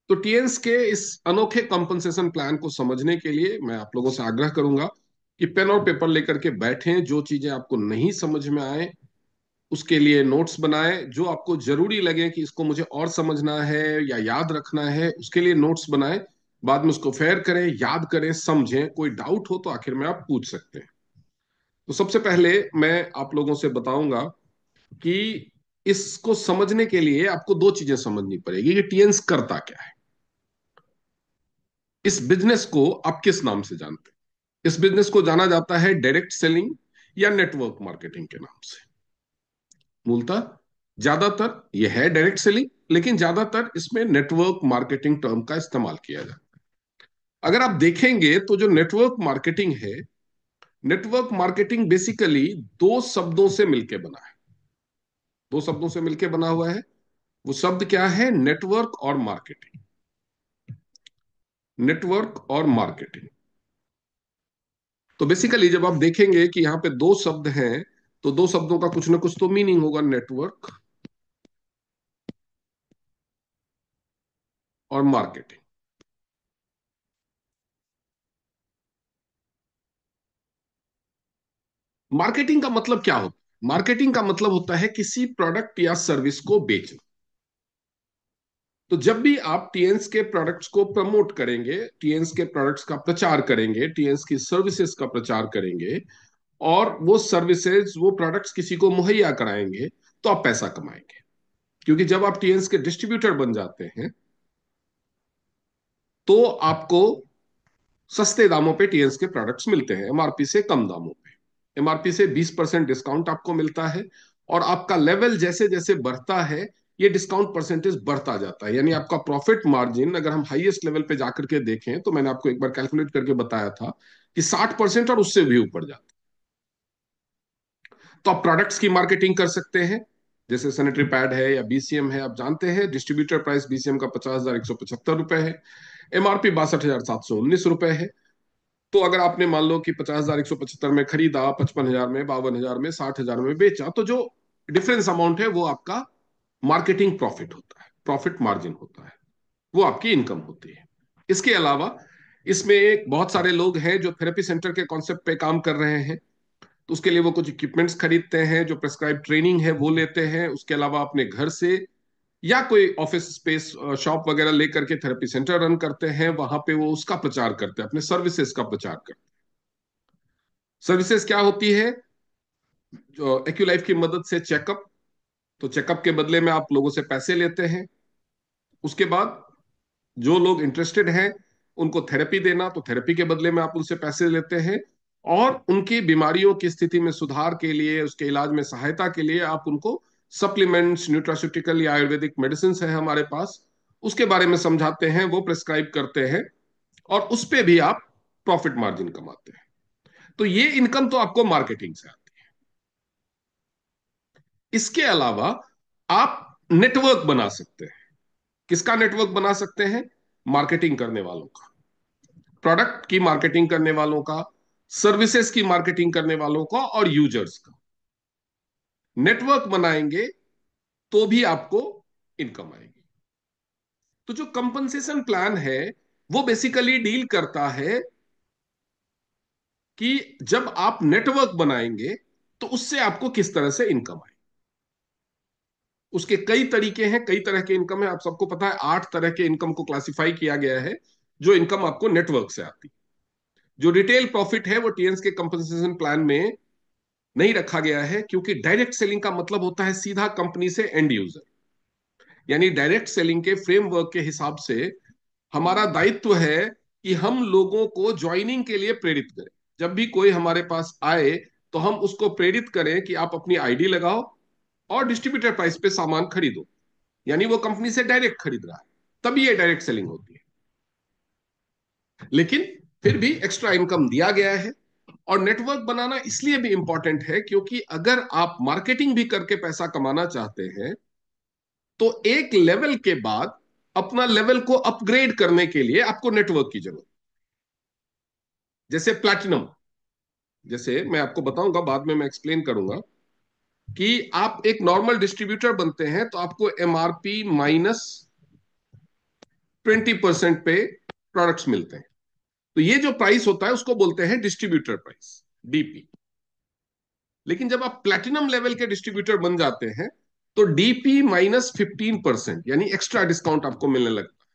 तो टीएन्स के इस अनोखे कंपनसेशन प्लान को समझने के लिए मैं आप लोगों से आग्रह करूंगा कि पेन और पेपर लेकर के बैठें। जो चीजें आपको नहीं समझ में आए उसके लिए नोट्स बनाएं, जो आपको जरूरी लगे कि इसको मुझे और समझना है या याद रखना है उसके लिए नोट्स बनाएं। बाद में उसको फेयर करें, याद करें, समझें। कोई डाउट हो तो आखिर में आप पूछ सकते हैं। तो सबसे पहले मैं आप लोगों से बताऊंगा कि इसको समझने के लिए आपको दो चीजें समझनी पड़ेगी कि टीएन्स करता क्या है। इस बिजनेस को आप किस नाम से जानते हैं? इस बिजनेस को जाना जाता है डायरेक्ट सेलिंग या नेटवर्क मार्केटिंग के नाम से। मूलतः ज्यादातर यह है डायरेक्ट सेलिंग, लेकिन ज्यादातर इसमें नेटवर्क मार्केटिंग टर्म का इस्तेमाल किया जाता है। अगर आप देखेंगे तो जो नेटवर्क मार्केटिंग है, नेटवर्क मार्केटिंग बेसिकली दो शब्दों से मिलकर बना है। दो शब्दों से मिलकर बना हुआ है। वो शब्द क्या है? नेटवर्क और मार्केटिंग। नेटवर्क और मार्केटिंग। तो बेसिकली जब आप देखेंगे कि यहां पे दो शब्द हैं, तो दो शब्दों का कुछ ना कुछ तो मीनिंग होगा। नेटवर्क और मार्केटिंग। मार्केटिंग का मतलब क्या होता है? मार्केटिंग का मतलब होता है किसी प्रोडक्ट या सर्विस को बेचना। तो जब भी आप टीएन्स के प्रोडक्ट्स को प्रमोट करेंगे, टीएन्स के प्रोडक्ट्स का प्रचार करेंगे, टीएन्स की सर्विसेज का प्रचार करेंगे और वो सर्विसेज, वो प्रोडक्ट्स किसी को मुहैया कराएंगे, तो आप पैसा कमाएंगे। क्योंकि जब आप टीएन्स के डिस्ट्रीब्यूटर बन जाते हैं तो आपको सस्ते दामों पे टीएन्स के प्रोडक्ट्स मिलते हैं, एमआरपी से कम दामों पे। एमआरपी से 20% डिस्काउंट आपको मिलता है। और आपका लेवल जैसे जैसे बढ़ता है, ये डिस्काउंट परसेंटेज बढ़ता जाता है। यानी आपका प्रॉफिट मार्जिन अगर हम हाईएस्ट लेवल पे जाकर के देखें, तो मैंने आपको एक बार कैलकुलेट करके बताया था कि 60% और उससे भी ऊपर जाता है। तो आप प्रोडक्ट्स की मार्केटिंग कर सकते हैं। जैसे सैनिटरी पैड है या बीसीएम है, आप जानते हैं डिस्ट्रीब्यूटर प्राइस बीसीएम का 50,175 रुपए है। एमआरपी 62,719 रुपए है। तो अगर आपने मान लो कि 50,175 में खरीदा, 55,000 में, 52,000 में, 60,000 में बेचा, तो जो डिफरेंस अमाउंट है वो आपका मार्केटिंग प्रॉफिट होता है, प्रॉफिट मार्जिन होता है। वो आपकी इनकम होती है। इसके अलावा इसमें एक बहुत सारे लोग हैं जो थेरेपी सेंटर के कॉन्सेप्ट पे काम कर रहे हैं। तो उसके लिए वो कुछ इक्विपमेंट्स खरीदते हैं, जो प्रेस्क्राइब ट्रेनिंग है वो लेते हैं। उसके अलावा अपने घर से या कोई ऑफिस स्पेस, शॉप वगैरह लेकर के थेरेपी सेंटर रन करते हैं। वहां पे वो उसका प्रचार करते हैं, अपने सर्विसेज का प्रचार करते हैं। सर्विसेज क्या होती है? जो एक्यूलाइफ की मदद से चेकअप। तो चेकअप के बदले में आप लोगों से पैसे लेते हैं। उसके बाद जो लोग इंटरेस्टेड हैं उनको थेरेपी देना, तो थेरेपी के बदले में आप उनसे पैसे लेते हैं। और उनकी बीमारियों की स्थिति में सुधार के लिए, उसके इलाज में सहायता के लिए आप उनको सप्लीमेंट्स, न्यूट्रास्यूटिकल या आयुर्वेदिक मेडिसिन है हमारे पास, उसके बारे में समझाते हैं, वो प्रिस्क्राइब करते हैं। और उस पे भी आप प्रॉफिट मार्जिन कमाते हैं। तो ये इनकम तो आपको मार्केटिंग से आती है। इसके अलावा आप नेटवर्क बना सकते हैं। किसका नेटवर्क बना सकते हैं? मार्केटिंग करने वालों का, प्रोडक्ट की मार्केटिंग करने वालों का, सर्विसेज की मार्केटिंग करने वालों का और यूजर्स का। नेटवर्क बनाएंगे तो भी आपको इनकम आएगी। तो जो कंपनसेशन प्लान है वो बेसिकली डील करता है कि जब आप नेटवर्क बनाएंगे तो उससे आपको किस तरह से इनकम आए। उसके कई तरीके हैं, कई तरह के इनकम है। आप सबको पता है 8 तरह के इनकम को क्लासिफाई किया गया है, जो इनकम आपको नेटवर्क से आती है। जो रिटेल प्रॉफिट है वो टीएन्स के कंपनसेशन प्लान में नहीं रखा गया है, क्योंकि डायरेक्ट सेलिंग का मतलब होता है सीधा कंपनी से एंड यूजर। यानी डायरेक्ट सेलिंग के फ्रेमवर्क के हिसाब से हमारा दायित्व है कि हम लोगों को ज्वाइनिंग के लिए प्रेरित करें। जब भी कोई हमारे पास आए तो हम उसको प्रेरित करें कि आप अपनी आईडी लगाओ और डिस्ट्रीब्यूटर प्राइस पे सामान खरीदो। यानी वो कंपनी से डायरेक्ट खरीद रहा है, तभी ये डायरेक्ट सेलिंग होती है। लेकिन फिर भी एक्स्ट्रा इनकम दिया गया है। और नेटवर्क बनाना इसलिए भी इंपॉर्टेंट है क्योंकि अगर आप मार्केटिंग भी करके पैसा कमाना चाहते हैं तो एक लेवल के बाद अपना लेवल को अपग्रेड करने के लिए आपको नेटवर्क की जरूरत। जैसे प्लैटिनम, जैसे मैं आपको बताऊंगा, बाद में मैं एक्सप्लेन करूंगा कि आप एक नॉर्मल डिस्ट्रीब्यूटर बनते हैं तो आपको एमआरपी माइनस 20% पे प्रोडक्ट्स मिलते हैं। तो ये जो प्राइस होता है उसको बोलते हैं डिस्ट्रीब्यूटर प्राइस, डीपी। लेकिन जब आप प्लेटिनम लेवल के डिस्ट्रीब्यूटर बन जाते हैं तो डीपी -15%, यानी एक्स्ट्रा डिस्काउंट आपको मिलने लगता है।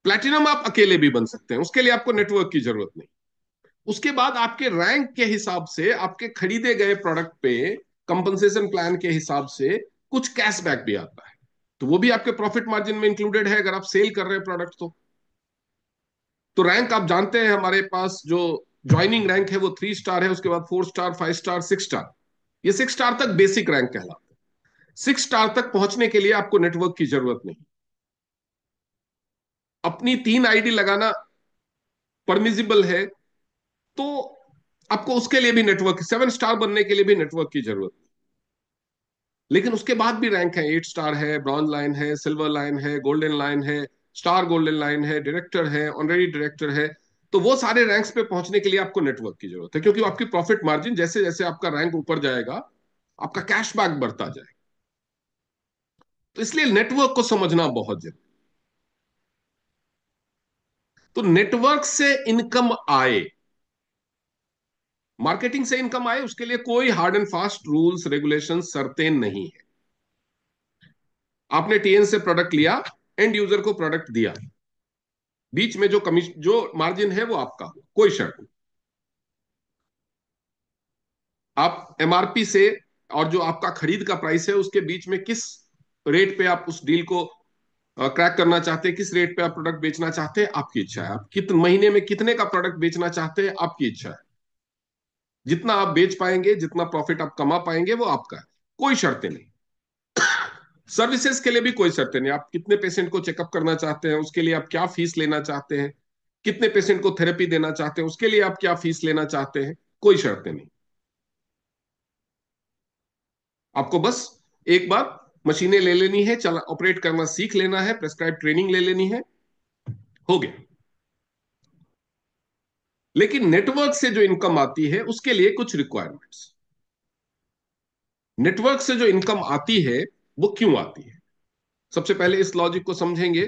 प्लेटिनम आप अकेले भी बन सकते हैं, उसके लिए आपको नेटवर्क की जरूरत नहीं। उसके बाद आपके रैंक के हिसाब से, आपके खरीदे गए प्रोडक्ट पे कंपनसेशन प्लान के हिसाब से कुछ कैशबैक भी आता है। तो वो भी आपके प्रॉफिट मार्जिन में इंक्लूडेड है अगर आप सेल कर रहे हैं प्रोडक्ट तो रैंक आप जानते हैं हमारे पास जो ज्वाइनिंग रैंक है वो 3 स्टार है, उसके बाद 4 स्टार, 5 स्टार, 6 स्टार। ये 6 स्टार तक बेसिक रैंक कहलाता है। 6 स्टार तक पहुंचने के लिए आपको नेटवर्क की जरूरत नहीं। अपनी 3 आईडी लगाना परमिजिबल है, तो आपको उसके लिए भी नेटवर्क, 7 स्टार बनने के लिए भी नेटवर्क की जरूरत नहीं। लेकिन उसके बाद भी रैंक है, 8 स्टार है, ब्रॉन्ज लाइन है, सिल्वर लाइन है, गोल्डन लाइन है, स्टार गोल्डन लाइन है, डायरेक्टर है, ऑनरेरी डायरेक्टर है। तो वो सारे रैंक्स पे पहुंचने के लिए आपको नेटवर्क की जरूरत है, क्योंकि आपकी प्रॉफिट मार्जिन जैसे जैसे आपका रैंक ऊपर जाएगा आपका कैशबैक बढ़ता जाएगा। तो इसलिए नेटवर्क को समझना बहुत जरूरी। तो नेटवर्क से इनकम आए, मार्केटिंग से इनकम आए, उसके लिए कोई hard and fast rules regulation शर्तें नहीं है। आपने टीएन से प्रोडक्ट लिया, एंड यूजर को प्रोडक्ट दिया, बीच में जो कमीशन, जो मार्जिन है वो आपका हो, कोई शर्त नहीं। आप एमआरपी से और जो आपका खरीद का प्राइस है उसके बीच में किस रेट पे आप उस डील को क्रैक करना चाहते हैं, किस रेट पे आप प्रोडक्ट बेचना चाहते हैं, आपकी इच्छा है। आप कितने महीने में कितने का प्रोडक्ट बेचना चाहते हैं, आपकी इच्छा है। जितना आप बेच पाएंगे, जितना प्रॉफिट आप कमा पाएंगे वो आपका है, कोई शर्तें नहीं। सर्विसेज के लिए भी कोई शर्तें नहीं। आप कितने पेशेंट को चेकअप करना चाहते हैं, उसके लिए आप क्या फीस लेना चाहते हैं, कितने पेशेंट को थेरेपी देना चाहते हैं, उसके लिए आप क्या फीस लेना चाहते हैं, कोई शर्तें नहीं। आपको बस एक बार मशीनें ले लेनी है, चला ऑपरेट करना सीख लेना है, प्रेस्क्राइब ट्रेनिंग ले लेनी है, हो गया। लेकिन नेटवर्क से जो इनकम आती है उसके लिए कुछ रिक्वायरमेंट्स। नेटवर्क से जो इनकम आती है वो क्यों आती है, सबसे पहले इस लॉजिक को समझेंगे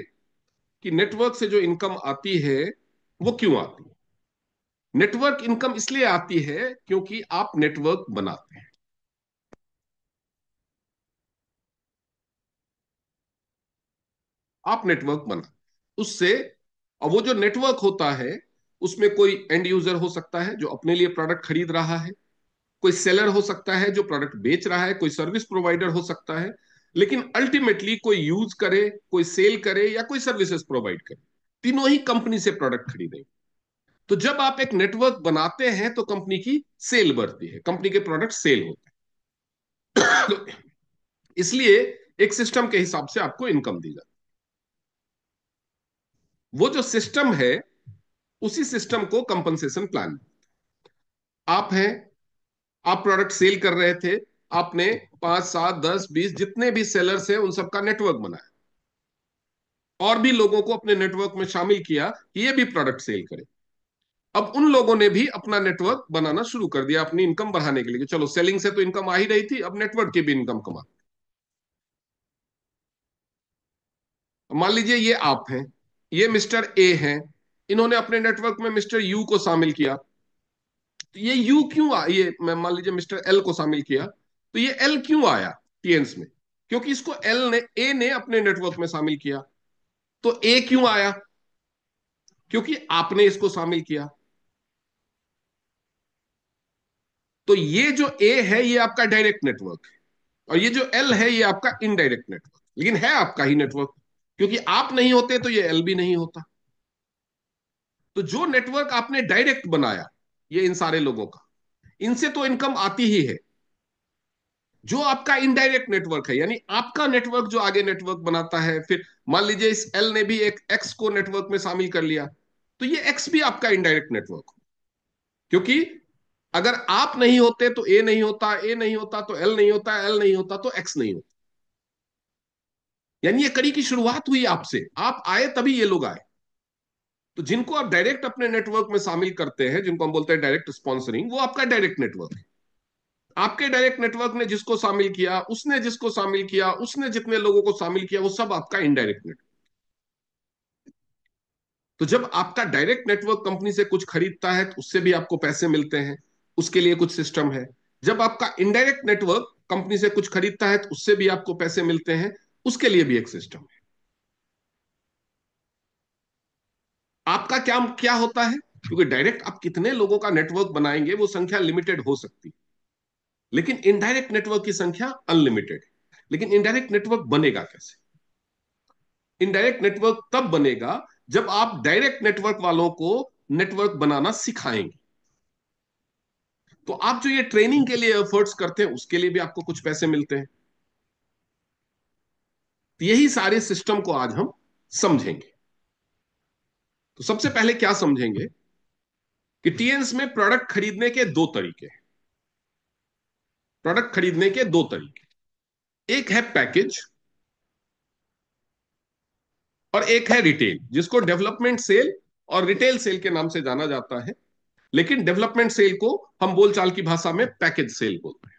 कि नेटवर्क से जो इनकम आती है वो क्यों आती है। नेटवर्क इनकम इसलिए आती है क्योंकि आप नेटवर्क बनाते हैं। आप नेटवर्क बना उससे, और वो जो नेटवर्क होता है उसमें कोई एंड यूजर हो सकता है जो अपने लिए प्रोडक्ट खरीद रहा है, कोई सेलर हो सकता है जो प्रोडक्ट बेच रहा है, कोई सर्विस प्रोवाइडर हो सकता है। लेकिन अल्टीमेटली कोई यूज करे, कोई सेल करे, या कोई सर्विसेज प्रोवाइड करे, तीनों ही कंपनी से प्रोडक्ट खरीदें। तो जब आप एक नेटवर्क बनाते हैं तो कंपनी की सेल बढ़ती है, कंपनी के प्रोडक्ट सेल होते हैं। तो इसलिए एक सिस्टम के हिसाब से आपको इनकम दी जाती है। वो जो सिस्टम है उसी सिस्टम को कंपनसेशन प्लान। आप हैं, आप प्रोडक्ट सेल कर रहे थे, आपने 5, 7, 10, 20 जितने भी सेलर्स हैं उन सबका नेटवर्क बनाया, और भी लोगों को अपने नेटवर्क में शामिल किया कि ये भी प्रोडक्ट सेल करें। अब उन लोगों ने भी अपना नेटवर्क बनाना शुरू कर दिया अपनी इनकम बढ़ाने के लिए, कि चलो सेलिंग से तो इनकम आ ही रही थी, अब नेटवर्क की भी इनकम कमा। मान लीजिए ये आप हैं, ये मिस्टर ए हैं, इन्होंने अपने नेटवर्क में मिस्टर यू को शामिल किया। तो ये यू क्यों ये मैं मान लीजिए मिस्टर एल को शामिल किया, तो ये एल क्यों आया टीएन्स में, क्योंकि इसको एल ने, ए ने अपने नेटवर्क में शामिल किया। तो ए क्यों आया, क्योंकि आपने इसको शामिल किया। तो ये जो ए है ये आपका डायरेक्ट नेटवर्क है, और ये जो एल है ये आपका इनडायरेक्ट नेटवर्क, लेकिन है आपका ही नेटवर्क, क्योंकि आप नहीं होते तो ये एल भी नहीं होता। तो जो नेटवर्क आपने डायरेक्ट बनाया, ये इन सारे लोगों का, इनसे तो इनकम आती ही है। जो आपका इनडायरेक्ट नेटवर्क है, यानी आपका नेटवर्क जो आगे नेटवर्क बनाता है, फिर मान लीजिए इस एल ने भी एक एक्स को नेटवर्क में शामिल कर लिया, तो ये एक्स भी आपका इनडायरेक्ट नेटवर्क हो। क्योंकि अगर आप नहीं होते तो ए नहीं होता, ए नहीं होता तो एल नहीं होता, एल नहीं होता तो एक्स नहीं होता। यानी ये कड़ी की शुरुआत हुई आपसे, आप आए तभी ये लोग आए। तो जिनको आप डायरेक्ट अपने नेटवर्क में शामिल करते हैं, जिनको हम बोलते हैं डायरेक्ट स्पॉन्सरिंग, वो आपका डायरेक्ट नेटवर्क है। आपके डायरेक्ट नेटवर्क ने जिसको शामिल किया, उसने जिसको शामिल किया, उसने जितने लोगों को शामिल किया, वो सब आपका इनडायरेक्ट नेटवर्क। तो जब आपका डायरेक्ट नेटवर्क कंपनी से कुछ खरीदता है तो उससे भी आपको पैसे मिलते हैं, उसके लिए कुछ सिस्टम है। जब आपका इनडायरेक्ट नेटवर्क कंपनी से कुछ खरीदता है तो उससे भी आपको पैसे मिलते हैं, उसके लिए भी एक सिस्टम है। आपका क्या क्या होता है, क्योंकि डायरेक्ट आप कितने लोगों का नेटवर्क बनाएंगे वो संख्या लिमिटेड हो सकती है, लेकिन इनडायरेक्ट नेटवर्क की संख्या अनलिमिटेड है। लेकिन इनडायरेक्ट नेटवर्क बनेगा कैसे? इनडायरेक्ट नेटवर्क तब बनेगा जब आप डायरेक्ट नेटवर्क वालों को नेटवर्क बनाना सिखाएंगे। तो आप जो ये ट्रेनिंग के लिए एफर्ट्स करते हैं उसके लिए भी आपको कुछ पैसे मिलते हैं। तो यही सारे सिस्टम को आज हम समझेंगे। तो सबसे पहले क्या समझेंगे कि टीएन्स में प्रोडक्ट खरीदने के दो तरीके हैं। प्रोडक्ट खरीदने के दो तरीके, एक है पैकेज और एक है रिटेल, जिसको डेवलपमेंट सेल और रिटेल सेल के नाम से जाना जाता है। लेकिन डेवलपमेंट सेल को हम बोलचाल की भाषा में पैकेज सेल बोलते हैं।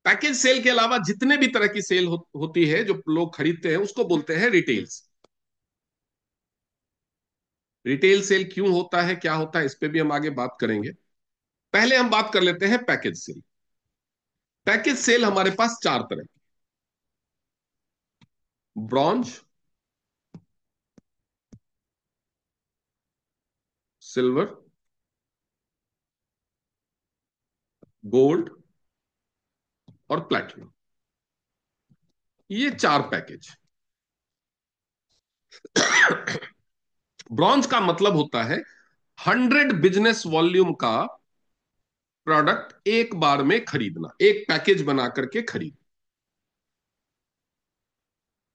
पैकेज सेल के अलावा जितने भी तरह की सेल होती है जो लोग खरीदते हैं उसको बोलते हैं रिटेल्स। रिटेल सेल क्यों होता है, क्या होता है, इस पे भी हम आगे बात करेंगे। पहले हम बात कर लेते हैं पैकेज सेल। पैकेज सेल हमारे पास चार तरह की, ब्रॉन्ज, सिल्वर, गोल्ड और प्लैटिनम, ये चार पैकेज। ब्रॉन्ज का मतलब होता है 100 बिजनेस वॉल्यूम का प्रोडक्ट एक बार में खरीदना, एक पैकेज बना करके खरीद,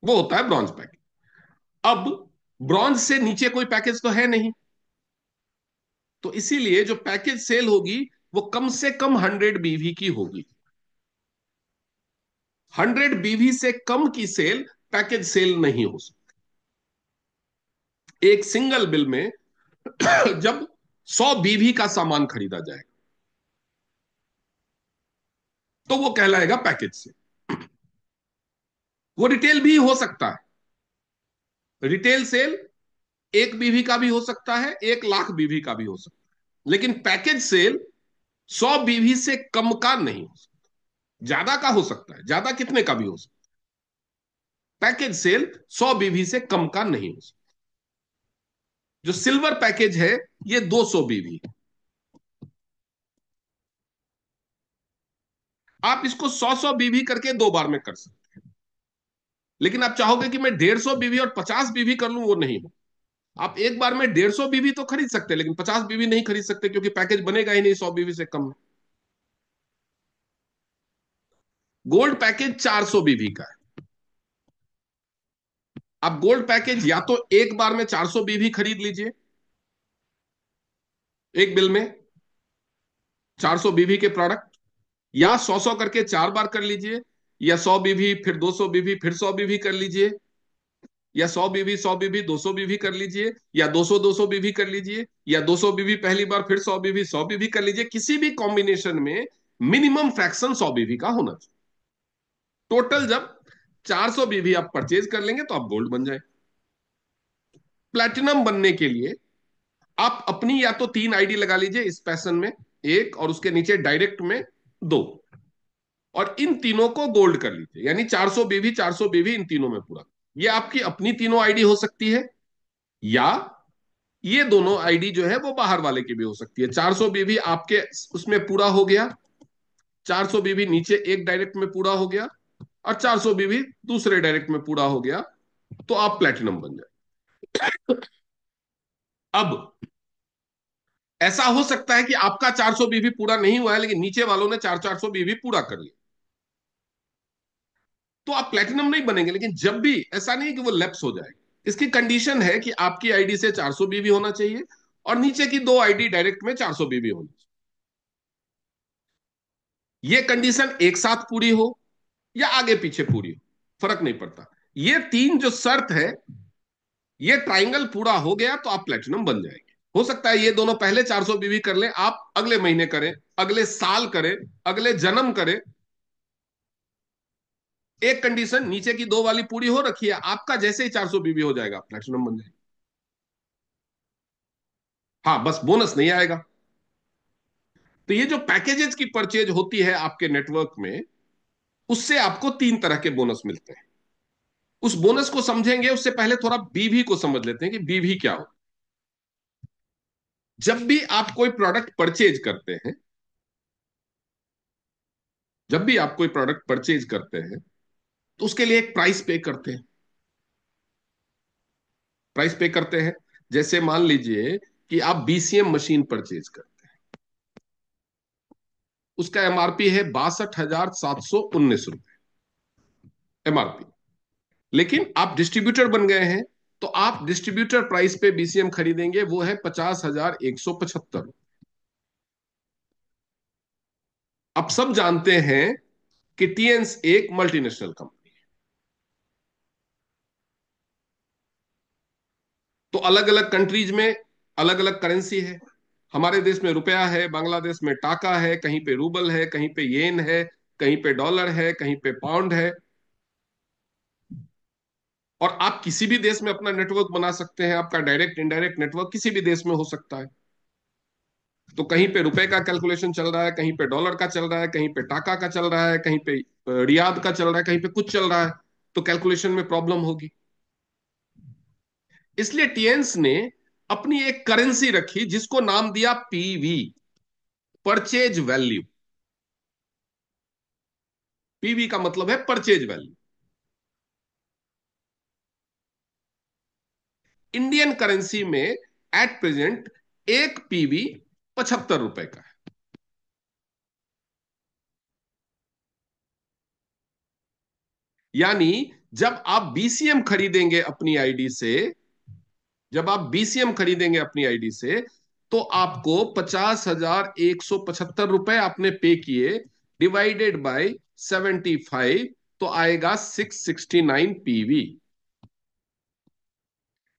वो होता है ब्रॉन्ज पैकेज। अब ब्रॉन्ज से नीचे कोई पैकेज तो है नहीं, तो इसीलिए जो पैकेज सेल होगी वो कम से कम 100 बीवी की होगी। 100 बीवी से कम की सेल पैकेज सेल नहीं हो सकती। एक सिंगल बिल में जब 100 बीवी का सामान खरीदा जाएगा तो वो कहलाएगा पैकेज सेल। वो रिटेल भी हो सकता है। रिटेल सेल 1 बीवी का भी हो सकता है, 1 लाख बीवी का भी हो सकता है, लेकिन पैकेज सेल 100 बीवी से कम का नहीं हो सकता। ज्यादा का हो सकता है, ज्यादा कितने का भी हो सकता है, पैकेज सेल 100 बीवी से कम का नहीं हो सकता। जो सिल्वर पैकेज है ये 200 बीवी। आप इसको 100 100 बीवी करके दो बार में कर सकते हैं, लेकिन आप चाहोगे कि मैं 150 बीवी और 50 बीवी कर लूं, वो नहीं हो। आप एक बार में 150 बीवी तो खरीद सकते हैं, लेकिन 50 बीवी नहीं खरीद सकते, क्योंकि पैकेज बनेगा ही नहीं 100 बीवी से कम में। गोल्ड पैकेज 400 बीवी का है। आप गोल्ड पैकेज या तो एक बार में 400 बीवी खरीद लीजिए, एक बिल में 400 बीवी के प्रोडक्ट, या 100 100 करके चार बार कर लीजिए, या 100 बीवी फिर 200 बीवी फिर 100 बीवी कर लीजिए, या 100 बीवी 100 बीवी 200 बीवी कर लीजिए, या 200 200 बीवी कर लीजिए, या 200 बीवी पहली बार फिर 100 बीवी 100 बीवी कर लीजिए। किसी भी कॉम्बिनेशन में मिनिमम फ्रैक्शन 100 बीवी का होना चाहिए। टोटल जब 400 बीवी आप परचेज कर लेंगे तो आप गोल्ड बन जाए। प्लैटिनम बनने के लिए आप अपनी या तो 3 आईडी लगा लीजिए इस पैसन में, एक और उसके नीचे डायरेक्ट में दो, और इन तीनों को गोल्ड कर लीजिए, यानी 400 बीवी 400 बीवी इन तीनों में पूरा। ये आपकी अपनी तीनों आईडी हो सकती है, या ये दोनों आईडी जो है वो बाहर वाले की भी हो सकती है। 400 बीवी आपके उसमें पूरा हो गया, 400 बीवी नीचे एक डायरेक्ट में पूरा हो गया, और 400 बीवी दूसरे डायरेक्ट में पूरा हो गया, तो आप प्लेटिनम बन जाए। अब ऐसा हो सकता है कि आपका 400 बीवी पूरा नहीं हुआ है, लेकिन नीचे वालों ने 400 बीवी पूरा कर लिया, तो आप प्लेटिनम नहीं बनेंगे। लेकिन जब भी, ऐसा नहीं है कि वो लैप्स हो जाए, इसकी कंडीशन है कि आपकी आईडी से 400 बीवी होना चाहिए और नीचे की दो आईडी डायरेक्ट में 400 बीवी होनी चाहिए। ये कंडीशन एक साथ पूरी हो या आगे पीछे पूरी हो, फर्क नहीं पड़ता। ये तीन जो शर्त है, ये ट्राइंगल पूरा हो गया तो आप प्लेटिनम बन जाएंगे। हो सकता है ये दोनों पहले 400 बीवी कर लें, आप अगले महीने करें, अगले साल करें, अगले जन्म करें। एक कंडीशन नीचे की दो वाली पूरी हो रखी है, आपका जैसे ही 400 बीवी हो जाएगा प्लेटिनम बन जाएगा। हाँ, बस बोनस नहीं आएगा। तो ये जो पैकेजेस की परचेज होती है आपके नेटवर्क में, उससे आपको तीन तरह के बोनस मिलते हैं। उस बोनस को समझेंगे उससे पहले थोड़ा बीवी को समझ लेते हैं कि बीवी क्या हो। जब भी आप कोई प्रोडक्ट परचेज करते हैं, जब भी आप कोई प्रोडक्ट परचेज करते हैं, तो उसके लिए एक प्राइस पे करते हैं। प्राइस पे करते हैं, जैसे मान लीजिए कि आप बीसीएम मशीन परचेज करते हैं, उसका एमआरपी है 62,719 रुपए एमआरपी। लेकिन आप डिस्ट्रीब्यूटर बन गए हैं, तो आप डिस्ट्रीब्यूटर प्राइस पे बीसीएम खरीदेंगे, वो है 50,175। आप सब जानते हैं कि टीएंस एक मल्टीनेशनल कंपनी है, तो अलग अलग कंट्रीज में अलग अलग करेंसी है। हमारे देश में रुपया है, बांग्लादेश में टाका है, कहीं पे रूबल है, कहीं पे येन है, कहीं पे डॉलर है, कहीं पे पाउंड है। और आप किसी भी देश में अपना नेटवर्क बना सकते हैं, आपका डायरेक्ट इनडायरेक्ट नेटवर्क किसी भी देश में हो सकता है। तो कहीं पे रुपए का कैलकुलेशन चल रहा है, कहीं पे डॉलर का चल रहा है, कहीं पे टाका का चल रहा है, कहीं पे रियाद का चल रहा है, कहीं पे कुछ चल रहा है, तो कैलकुलेशन में प्रॉब्लम होगी। इसलिए टीएंस ने अपनी एक करेंसी रखी जिसको नाम दिया पीवी, परचेज वैल्यू। पीवी का मतलब है परचेज वैल्यू। इंडियन करेंसी में एट प्रेजेंट एक पीवी 75 रुपए का है। यानी जब आप बीसीएम खरीदेंगे अपनी आईडी से, जब आप बीसीएम खरीदेंगे अपनी आईडी से, तो आपको 50,175 रुपए आपने पे किए, डिवाइडेड बाय 75, तो आएगा 669 पीवी।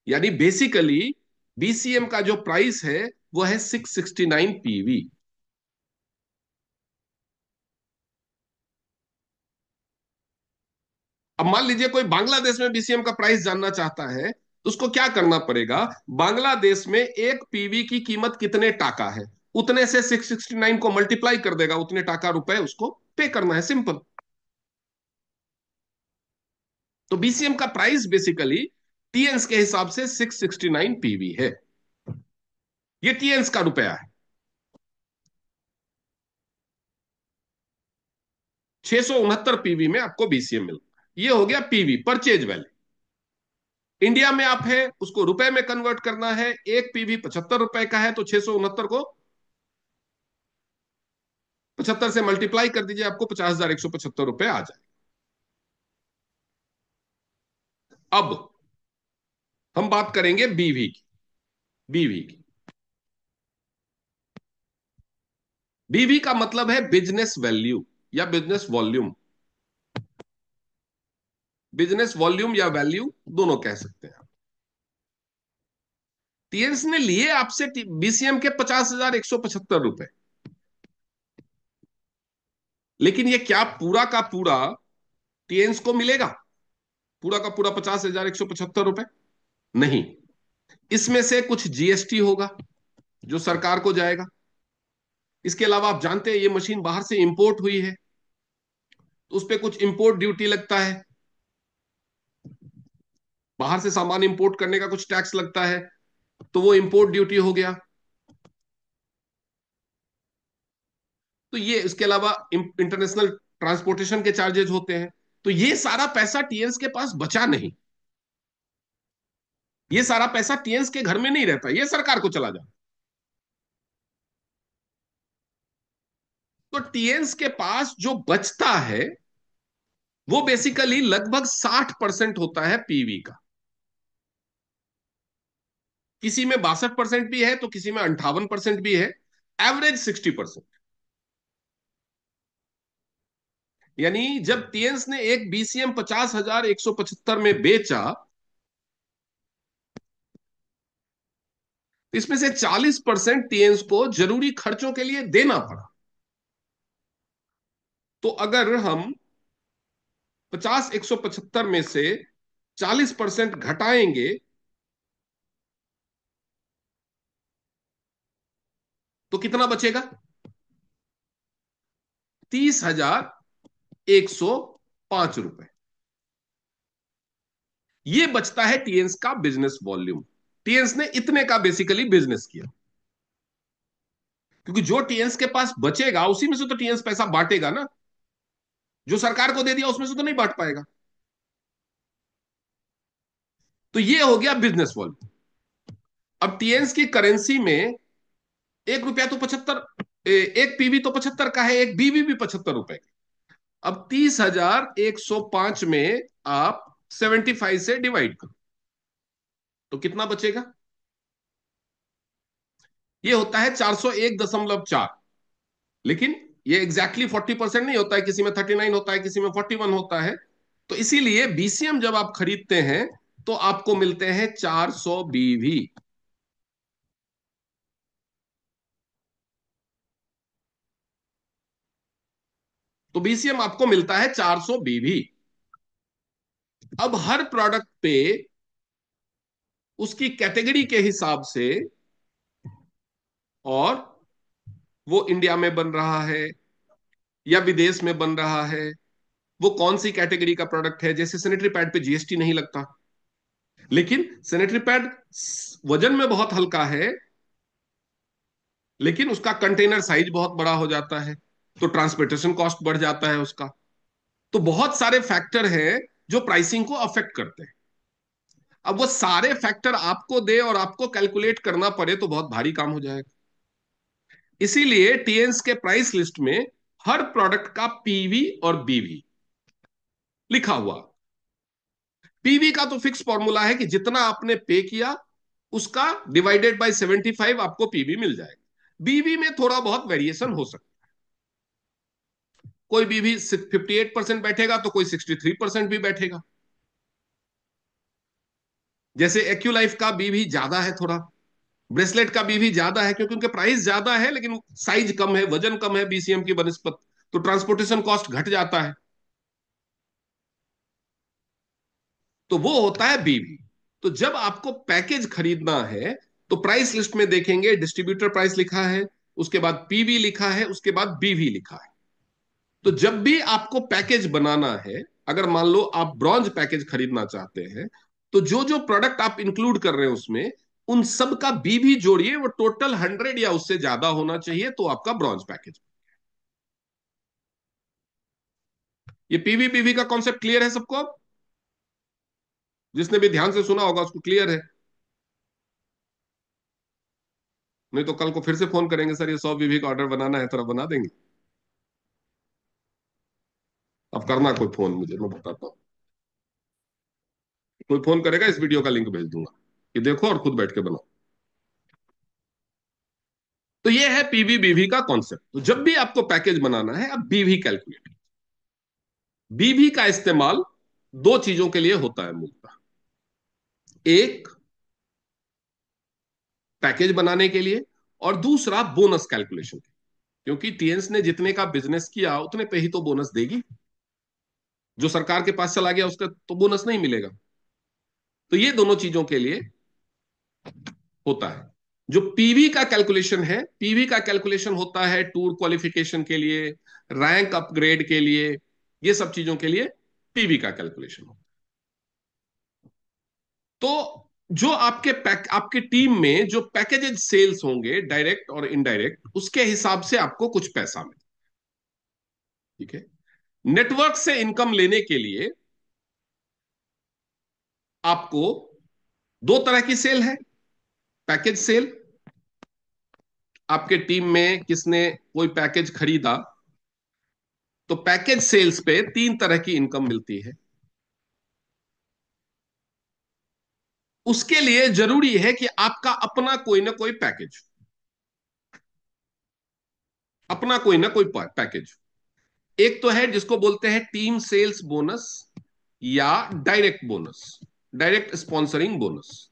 यानी बेसिकली बीसीएम का जो प्राइस है वो है 669 पीवी। अब मान लीजिए कोई बांग्लादेश में बीसीएम का प्राइस जानना चाहता है, तो उसको क्या करना पड़ेगा? बांग्लादेश में एक पीवी की कीमत कितने टाका है, उतने से 669 को मल्टीप्लाई कर देगा, उतने टाका रुपए उसको पे करना है, सिंपल। तो बीसीएम का प्राइस बेसिकली टीएंस के हिसाब से 669 पीवी है। ये टीएंस का रुपया है। 669 पीवी में आपको बीसीएम मिलता है। ये हो गया पीवी, परचेज वैल्यू। इंडिया में आप है उसको रुपए में कन्वर्ट करना है, एक पीवी 75 रुपए का है, तो 669 को 75 से मल्टीप्लाई कर दीजिए, आपको 50,175 रुपए आ जाए। अब हम बात करेंगे बीवी की। बीवी की, बीवी का मतलब है बिजनेस वैल्यू या बिजनेस वॉल्यूम। बिजनेस वॉल्यूम या वैल्यू दोनों कह सकते हैं आप। टीएंस ने लिए आपसे बीसीएम के 50,175 रुपए, लेकिन ये क्या पूरा का पूरा टीएंस को मिलेगा? पूरा का पूरा 50,175 रुपए नहीं। इसमें से कुछ जीएसटी होगा जो सरकार को जाएगा। इसके अलावा आप जानते हैं ये मशीन बाहर से इंपोर्ट हुई है, तो उस पर कुछ इंपोर्ट ड्यूटी लगता है। बाहर से सामान इंपोर्ट करने का कुछ टैक्स लगता है, तो वो इंपोर्ट ड्यूटी हो गया। तो ये इसके अलावा इंटरनेशनल ट्रांसपोर्टेशन के चार्जेस होते हैं। तो ये सारा पैसा टीएंस के पास बचा नहीं। ये सारा पैसा टीएंस के घर में नहीं रहता, ये सरकार को चला जाता। तो टीएंस के पास जो बचता है वो बेसिकली लगभग 60% होता है पीवी का। किसी में 62% भी है, तो किसी में 58% भी है, एवरेज 60%। यानी जब टीएंस ने एक बीसीएम 50,175 में बेचा, इसमें से 40% टीएन्स को जरूरी खर्चों के लिए देना पड़ा। तो अगर हम 50 175 में से 40% घटाएंगे तो कितना बचेगा? 30,105 रुपए। ये बचता है टीएन्स का बिजनेस वॉल्यूम। टीएन्स ने इतने का बेसिकली बिजनेस किया, क्योंकि जो टीएन्स के पास बचेगा उसी में से तो टीएन्स पैसा बांटेगा ना। जो सरकार को दे दिया उसमें से तो नहीं बांट पाएगा। तो ये हो गया बिजनेस वॉल्यूम। अब टीएन्स की करेंसी में 1 रुपया तो 75, एक पीवी तो 75 का है, एक बीवी भी 75 रुपए। अब 30,105 में आप 75 से डिवाइड करो तो कितना बचेगा? ये होता है 401.4। लेकिन ये एग्जैक्टली 40% नहीं होता है, किसी में 39 होता है, किसी में 41 होता है। तो इसीलिए बीसीएम जब आप खरीदते हैं तो आपको मिलते हैं 400 बीवी। तो बीसीएम आपको मिलता है 400 बीवी। अब हर प्रोडक्ट पे उसकी कैटेगरी के हिसाब से, और वो इंडिया में बन रहा है या विदेश में बन रहा है, वो कौन सी कैटेगरी का प्रोडक्ट है। जैसे सैनिटरी पैड पे जीएसटी नहीं लगता, लेकिन सैनिटरी पैड वजन में बहुत हल्का है, लेकिन उसका कंटेनर साइज बहुत बड़ा हो जाता है, तो ट्रांसपोर्टेशन कॉस्ट बढ़ जाता है उसका। तो बहुत सारे फैक्टर हैं जो प्राइसिंग को अफेक्ट करते हैं। अब वो सारे फैक्टर आपको दे और आपको कैलकुलेट करना पड़े तो बहुत भारी काम हो जाएगा। इसीलिए टीएन्स के प्राइस लिस्ट में हर प्रोडक्ट का पीवी और बीवी लिखा हुआ। पीवी का तो फिक्स फॉर्मूला है कि जितना आपने पे किया उसका डिवाइडेड बाय 75 आपको पीवी मिल जाएगा। बीवी में थोड़ा बहुत वेरिएशन हो सकता है। कोई बीवी 58% बैठेगा तो कोई 63% भी बैठेगा। जैसे एक्यूलाइफ का बीवी ज्यादा है थोड़ा, ब्रेसलेट का बीवी ज्यादा है, क्योंकि उनके प्राइस ज्यादा है लेकिन साइज कम है, वजन कम है बीसीएम की बनस्पत, तो ट्रांसपोर्टेशन कॉस्ट घट जाता है। तो वो होता है बीवी। तो जब आपको पैकेज खरीदना है तो प्राइस लिस्ट में देखेंगे डिस्ट्रीब्यूटर प्राइस लिखा है, उसके बाद पीवी लिखा है, उसके बाद बीवी लिखा है। तो जब भी आपको पैकेज बनाना है, अगर मान लो आप ब्रॉन्ज पैकेज खरीदना चाहते हैं, तो जो जो प्रोडक्ट आप इंक्लूड कर रहे हैं उसमें उन सब का बीवी जोड़िए, वो टोटल 100 या उससे ज्यादा होना चाहिए, तो आपका ब्रॉन्ज पैकेज। ये पीवी बीवी का कॉन्सेप्ट क्लियर है सबको? अब जिसने भी ध्यान से सुना होगा उसको क्लियर है। नहीं तो कल को फिर से फोन करेंगे, सर ये 100 बीवी का ऑर्डर बनाना है, थोड़ा बना देंगे। अब करना कोई फोन मुझे, मैं बताता हूँ। कोई फोन करेगा इस वीडियो का लिंक भेज दूंगा, ये देखो और खुद बैठ के बनाओ। तो ये है पीवी बीवी का कॉन्सेप्ट। तो जब भी आपको पैकेज बनाना है अब बीवी कैलकुलेट। बीवी का इस्तेमाल दो चीजों के लिए होता है मूलतः। एक, पैकेज बनाने के लिए, और दूसरा बोनस कैलकुलेशन के लिए। क्योंकि टीएन्स ने जितने का बिजनेस किया उतने पे ही तो बोनस देगी। जो सरकार के पास चला गया उसका तो बोनस नहीं मिलेगा। तो ये दोनों चीजों के लिए होता है। जो पीवी का कैलकुलेशन है, पीवी का कैलकुलेशन होता है टूर क्वालिफिकेशन के लिए, रैंक अपग्रेड के लिए, ये सब चीजों के लिए पीवी का कैलकुलेशन होता है। तो जो आपके टीम में जो पैकेजेज सेल्स होंगे डायरेक्ट और इनडायरेक्ट, उसके हिसाब से आपको कुछ पैसा मिले। ठीक है। नेटवर्क से इनकम लेने के लिए आपको दो तरह की सेल है। पैकेज सेल, आपके टीम में किसने कोई पैकेज खरीदा तो पैकेज सेल्स पे तीन तरह की इनकम मिलती है। उसके लिए जरूरी है कि आपका अपना कोई ना कोई पैकेज, अपना कोई ना कोई पैकेज। एक तो है जिसको बोलते हैं टीम सेल्स बोनस या direct bonus, direct sponsoring bonus.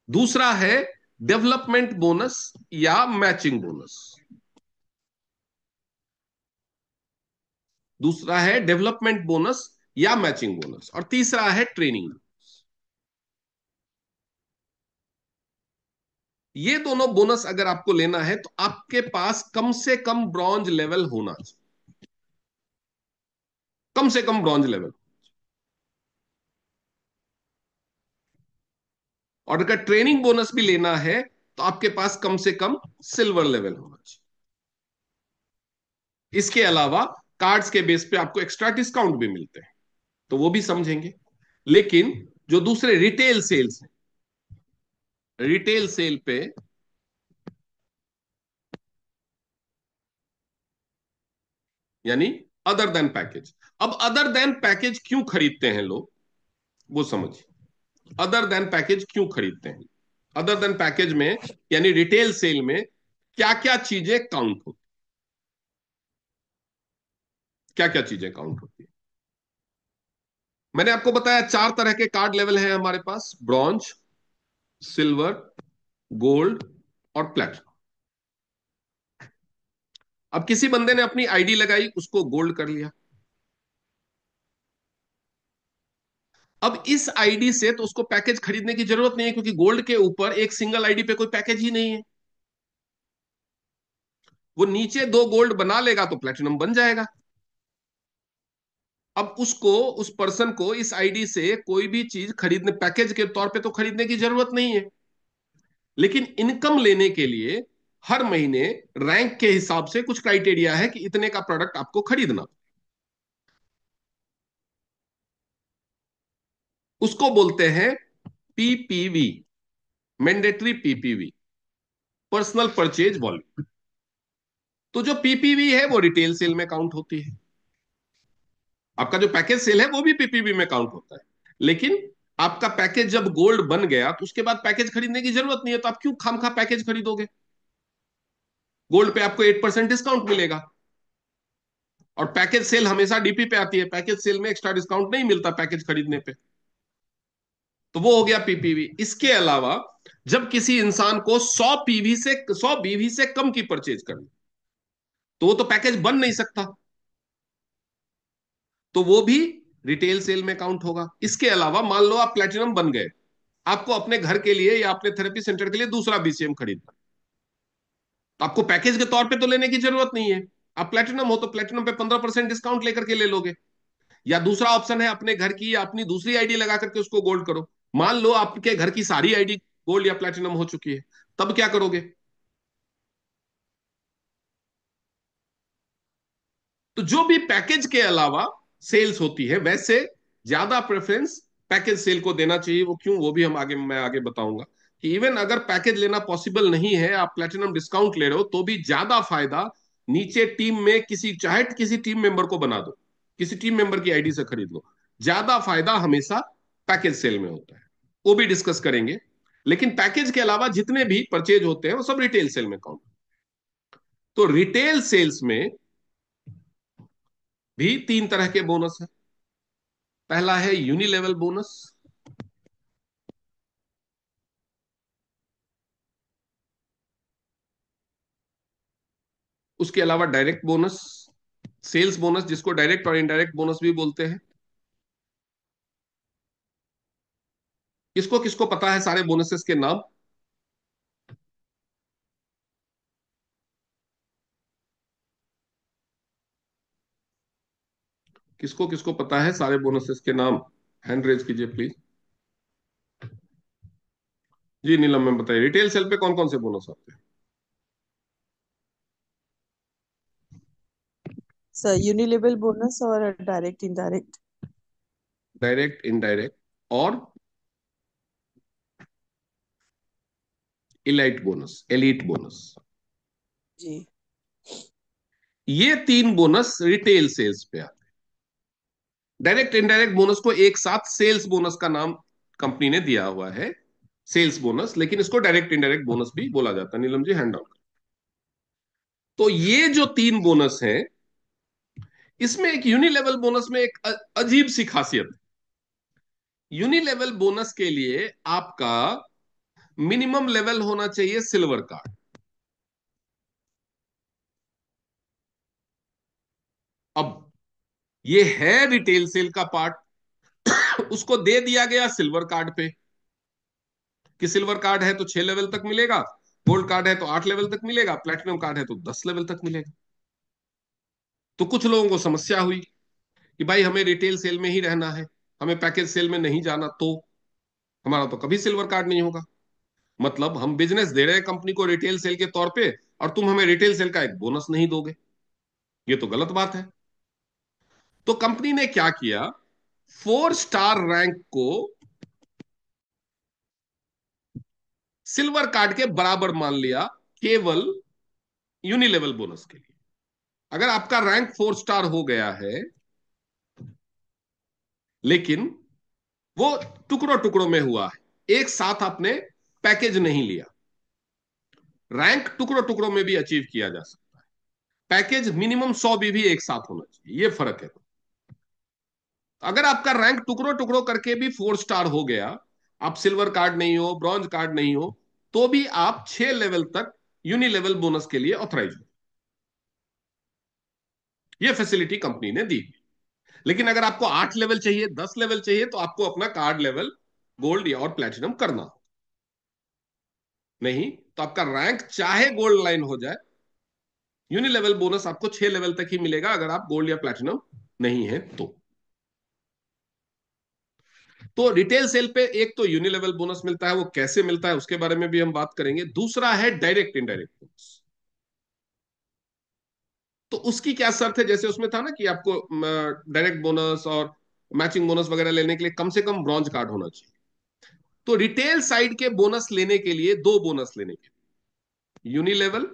दूसरा है डेवलपमेंट बोनस या मैचिंग बोनस। दूसरा है डेवलपमेंट बोनस या मैचिंग बोनस, और तीसरा है ट्रेनिंग। ये दोनों बोनस अगर आपको लेना है तो आपके पास कम से कम ब्रॉन्ज लेवल होना चाहिए, कम से कम ब्रॉन्ज लेवल। और अगर ट्रेनिंग बोनस भी लेना है तो आपके पास कम से कम सिल्वर लेवल होना चाहिए। इसके अलावा कार्ड्स के बेस पे आपको एक्स्ट्रा डिस्काउंट भी मिलते हैं, तो वो भी समझेंगे। लेकिन जो दूसरे रिटेल सेल्स हैं, रिटेल सेल पे, यानी अदर देन पैकेज। अब अदर देन पैकेज क्यों खरीदते हैं लोग, वो समझिए। अदर देन पैकेज क्यों खरीदते हैं? अदर देन पैकेज में, यानी रिटेल सेल में, क्या क्या चीजें काउंट होती, क्या क्या चीजें काउंट होती है? मैंने आपको बताया चार तरह के कार्ड लेवल हैं हमारे पास: ब्रॉन्ज, सिल्वर, गोल्ड और प्लेटिनम। अब किसी बंदे ने अपनी आईडी लगाई, उसको गोल्ड कर लिया। अब इस आईडी से तो उसको पैकेज खरीदने की जरूरत नहीं है, क्योंकि गोल्ड के ऊपर एक सिंगल आईडी पे कोई पैकेज ही नहीं है। वो नीचे दो गोल्ड बना लेगा तो प्लेटिनम बन जाएगा। अब उसको, उस पर्सन को इस आईडी से कोई भी चीज खरीदने, पैकेज के तौर पे तो खरीदने की जरूरत नहीं है। लेकिन इनकम लेने के लिए हर महीने रैंक के हिसाब से कुछ क्राइटेरिया है कि इतने का प्रोडक्ट आपको खरीदना, उसको बोलते हैं PPV, mandatory PPV, personal purchase volume. तो जो पीपीवी है वो रिटेल सेल में काउंट होती है। आपका जो पैकेज सेल है वो भी पीपीवी में काउंट होता है। लेकिन आपका पैकेज जब गोल्ड बन गया तो उसके बाद पैकेज खरीदने की जरूरत नहीं है, तो आप क्यों खामखा पैकेज खरीदोगे? गोल्ड पे आपको 8% डिस्काउंट मिलेगा, और पैकेज सेल हमेशा डीपी पे आती है, पैकेज सेल में एक्स्ट्रा डिस्काउंट नहीं मिलता पैकेज खरीदने पे। तो वो हो गया पीपीवी। इसके अलावा जब किसी इंसान को 100 बीवी से कम की परचेज करनी, तो वो तो पैकेज बन नहीं सकता, तो वो भी रिटेल सेल में काउंट होगा। इसके अलावा मान लो आप प्लेटिनम बन गए, आपको अपने घर के लिए या अपने थेरेपी सेंटर के लिए दूसरा बीसीएम खरीदना, तो आपको पैकेज के तौर पे तो लेने की जरूरत नहीं है। आप प्लेटिनम हो तो प्लेटिनम पे 15% डिस्काउंट लेकर के ले लोगे। या दूसरा ऑप्शन है अपने घर की या अपनी दूसरी आईडी लगा करके उसको गोल्ड करो। मान लो आपके घर की सारी आईडी गोल्ड या प्लेटिनम हो चुकी है, तब क्या करोगे? तो जो भी पैकेज के अलावा सेल्स होती है, वैसे ज्यादा प्रेफरेंस पैकेज सेल को देना चाहिए। वो क्यों, वो भी मैं आगे बताऊंगा। कि इवन अगर पैकेज लेना पॉसिबल नहीं है, आप प्लेटिनम डिस्काउंट ले रहे हो, तो भी ज्यादा फायदा नीचे टीम में किसी, चाहे किसी टीम मेंबर को बना दो, किसी टीम मेंबर की आईडी से खरीद लो, ज्यादा फायदा हमेशा पैकेज सेल में होता है। वो भी डिस्कस करेंगे। लेकिन पैकेज के अलावा जितने भी परचेज होते हैं वो सब रिटेल सेल में काउंट। तो रिटेल सेल्स में भी तीन तरह के बोनस है। पहला है यूनिलेवल बोनस, उसके अलावा डायरेक्ट बोनस, सेल्स बोनस, जिसको डायरेक्ट और इनडायरेक्ट बोनस भी बोलते हैं। किसको किसको पता है सारे बोनसेस के नाम? किसको किसको पता है सारे बोनसेस के नाम? हैंड रेज कीजिए प्लीज। जी नीलम मैम बताइए, रिटेल सेल पे कौन कौन से बोनस आते हैं? सर, यूनिलेवल बोनस और डायरेक्ट इनडायरेक्ट। डायरेक्ट, इनडायरेक्ट और इलाइट बोनस, एलीट बोनस। जी। ये तीन बोनस रिटेल सेल्स पे आते हैं। डायरेक्ट इनडायरेक्ट बोनस को एक साथ सेल्स बोनस का नाम कंपनी ने दिया हुआ है, सेल्स बोनस, लेकिन इसको डायरेक्ट इनडायरेक्ट बोनस भी बोला जाता है। Neelam ji hand down. तो ये जो तीन बोनस हैं, इसमें एक यूनिलेवल बोनस में एक अजीब सी खासियत है। यूनिलेवल बोनस के लिए आपका मिनिमम लेवल होना चाहिए सिल्वर कार्ड। अब ये है रिटेल सेल का पार्ट। उसको दे दिया गया सिल्वर कार्ड पे कि सिल्वर कार्ड है तो 6 लेवल तक मिलेगा, गोल्ड कार्ड है तो 8 लेवल तक मिलेगा, प्लेटिनम कार्ड है तो 10 लेवल तक मिलेगा। तो कुछ लोगों को समस्या हुई कि भाई हमें रिटेल सेल में ही रहना है, हमें पैकेज सेल में नहीं जाना, तो हमारा तो कभी सिल्वर कार्ड नहीं होगा। मतलब हम बिजनेस दे रहे हैं कंपनी को रिटेल सेल के तौर पे, और तुम हमें रिटेल सेल का एक बोनस नहीं दोगे, ये तो गलत बात है। तो कंपनी ने क्या किया, 4 स्टार रैंक को सिल्वर कार्ड के बराबर मान लिया, केवल यूनिलेवल बोनस के लिए। अगर आपका रैंक 4 स्टार हो गया है, लेकिन वो टुकड़ों टुकड़ों में हुआ है, एक साथ आपने पैकेज नहीं लिया। रैंक टुकड़ों टुकड़ों में भी अचीव किया जा सकता है, पैकेज मिनिमम 100 भी एक साथ होना चाहिए, ये फर्क है। अगर आपका रैंक टुकड़ों टुकड़ों करके भी 4 स्टार हो गया, आप सिल्वर कार्ड नहीं हो, ब्रॉन्ज कार्ड नहीं हो, तो भी आप 6 लेवल तक यूनिलेवल बोनस के लिए ऑथराइज हो। ये फैसिलिटी कंपनी ने दी। लेकिन अगर आपको 8 लेवल चाहिए, 10 लेवल चाहिए, तो आपको अपना कार्ड लेवल गोल्ड या और प्लेटिनम करना हो। नहीं तो आपका रैंक चाहे गोल्ड लाइन हो जाए, यूनिलेवल बोनस आपको 6 लेवल तक ही मिलेगा, अगर आप गोल्ड या प्लेटिनम नहीं है तो रिटेल सेल पे एक तो यूनिलेवल बोनस मिलता है, वो कैसे मिलता है उसके बारे में भी हम बात करेंगे। दूसरा है डायरेक्ट इनडायरेक्ट बोनस। तो उसकी क्या शर्त है, जैसे उसमें था ना कि आपको डायरेक्ट बोनस और मैचिंग बोनस वगैरह लेने के लिए कम से कम ब्रॉन्ज कार्ड होना चाहिए। तो रिटेल साइड के बोनस लेने के लिए दो बोनस लेने के लिए, यूनिलेवल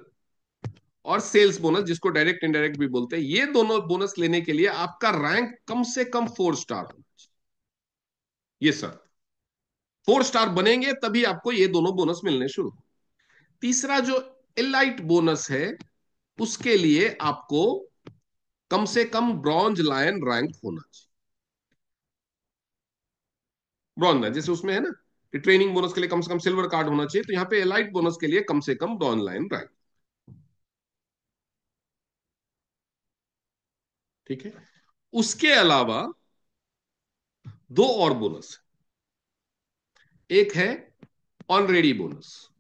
और सेल्स बोनस, जिसको डायरेक्ट इनडायरेक्ट भी बोलते हैं, ये दोनों बोनस लेने के लिए आपका रैंक कम से कम 4 स्टार होना चाहिए, ये सर। 4 स्टार बनेंगे तभी आपको ये दोनों बोनस मिलने शुरू। तीसरा जो एलाइट बोनस है, उसके लिए आपको कम से कम ब्रॉन्ज लायन रैंक होना चाहिए। ब्रॉन्ज लाइन जैसे उसमें है ना कि ट्रेनिंग बोनस के लिए कम से कम सिल्वर कार्ड होना चाहिए, तो यहाँ पे एलाइट बोनस के लिए कम से कम ब्रॉन्ज लाइन रैंक। ठीक है। उसके अलावा दो और बोनस, एक है ऑनरेडी बोनस।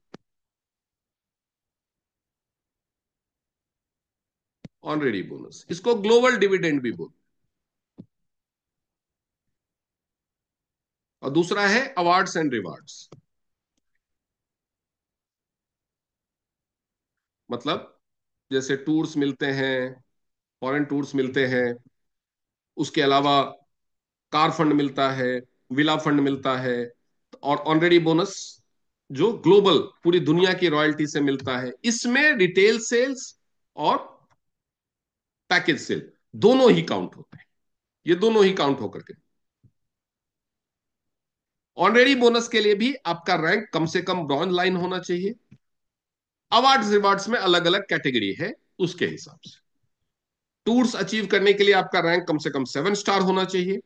ऑनरेडी बोनस इसको ग्लोबल डिविडेंड भी बोलते हैं। और दूसरा है अवार्ड्स एंड रिवार्ड्स। मतलब जैसे टूर्स मिलते हैं, फॉरेन टूर्स मिलते हैं, उसके अलावा कार फंड मिलता है, विला फंड मिलता है, और ऑनरेडी बोनस जो ग्लोबल पूरी दुनिया की रॉयल्टी से मिलता है, इसमें रिटेल सेल्स और पैकेज सेल दोनों ही काउंट होते हैं। ये दोनों ही काउंट होकर के, ऑनरेडी बोनस के लिए भी आपका रैंक कम से कम ब्रॉन्ज लाइन होना चाहिए। अवार्ड्स रिवार्ड्स में अलग अलग कैटेगरी है, उसके हिसाब से टूर्स अचीव करने के लिए आपका रैंक कम से कम 7 स्टार होना चाहिए।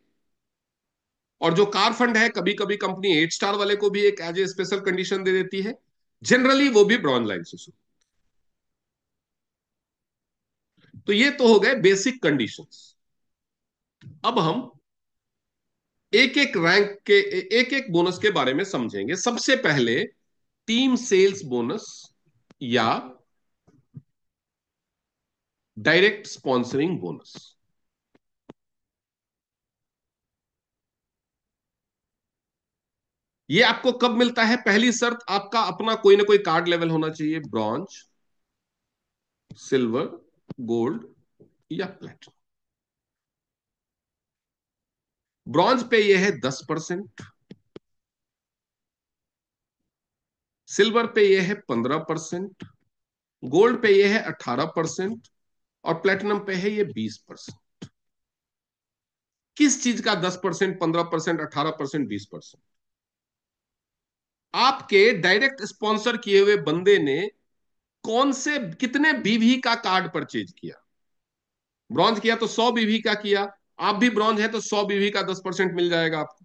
और जो कार फंड है, कभी कभी कंपनी 8 स्टार वाले को भी एक एज ए स्पेशल कंडीशन दे देती है, जनरली वो भी ब्रॉन्ज लाइन से शुरू। तो ये तो हो गए बेसिक कंडीशंस। अब हम एक एक रैंक के एक एक बोनस के बारे में समझेंगे। सबसे पहले टीम सेल्स बोनस या डायरेक्ट स्पॉन्सरिंग बोनस। ये आपको कब मिलता है? पहली शर्त, आपका अपना कोई ना कोई कार्ड लेवल होना चाहिए, ब्रॉन्ज, सिल्वर, गोल्ड या प्लेटिनम। ब्रॉन्ज पे ये है 10%, सिल्वर पे ये है 15%, गोल्ड पे ये है 18%, और प्लेटिनम पे है ये 20%। किस चीज का 10%, 15%, 18%, 20%? आपके डायरेक्ट स्पॉन्सर किए हुए बंदे ने कौन से कितने बीवी का कार्ड परचेज किया। ब्रॉन्ज किया तो 100 बीवी का किया, आप भी ब्रॉन्ज है तो 100 बीवी का 10% मिल जाएगा आपको।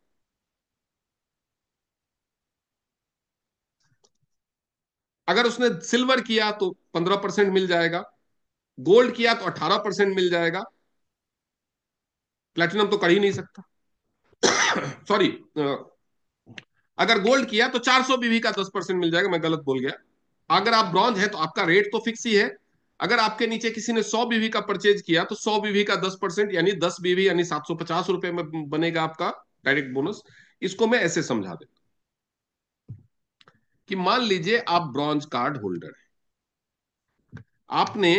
अगर उसने सिल्वर किया तो 15% मिल जाएगा, गोल्ड किया तो 18% मिल जाएगा, प्लेटिनम तो कर ही नहीं सकता। सॉरी, अगर गोल्ड किया तो 400 बीवी का 10% मिल जाएगा, मैं गलत बोल गया। अगर आप ब्रॉन्ज है तो आपका रेट तो फिक्स ही है। अगर आपके नीचे किसी ने 100 बीवी का परचेज किया तो 100 बीवी का 10% यानी 10 बीवी यानी 750 रुपए में बनेगा आपका डायरेक्ट बोनस। इसको मैं ऐसे समझा देता कि मान लीजिए आप ब्रॉन्ज कार्ड होल्डर है, आपने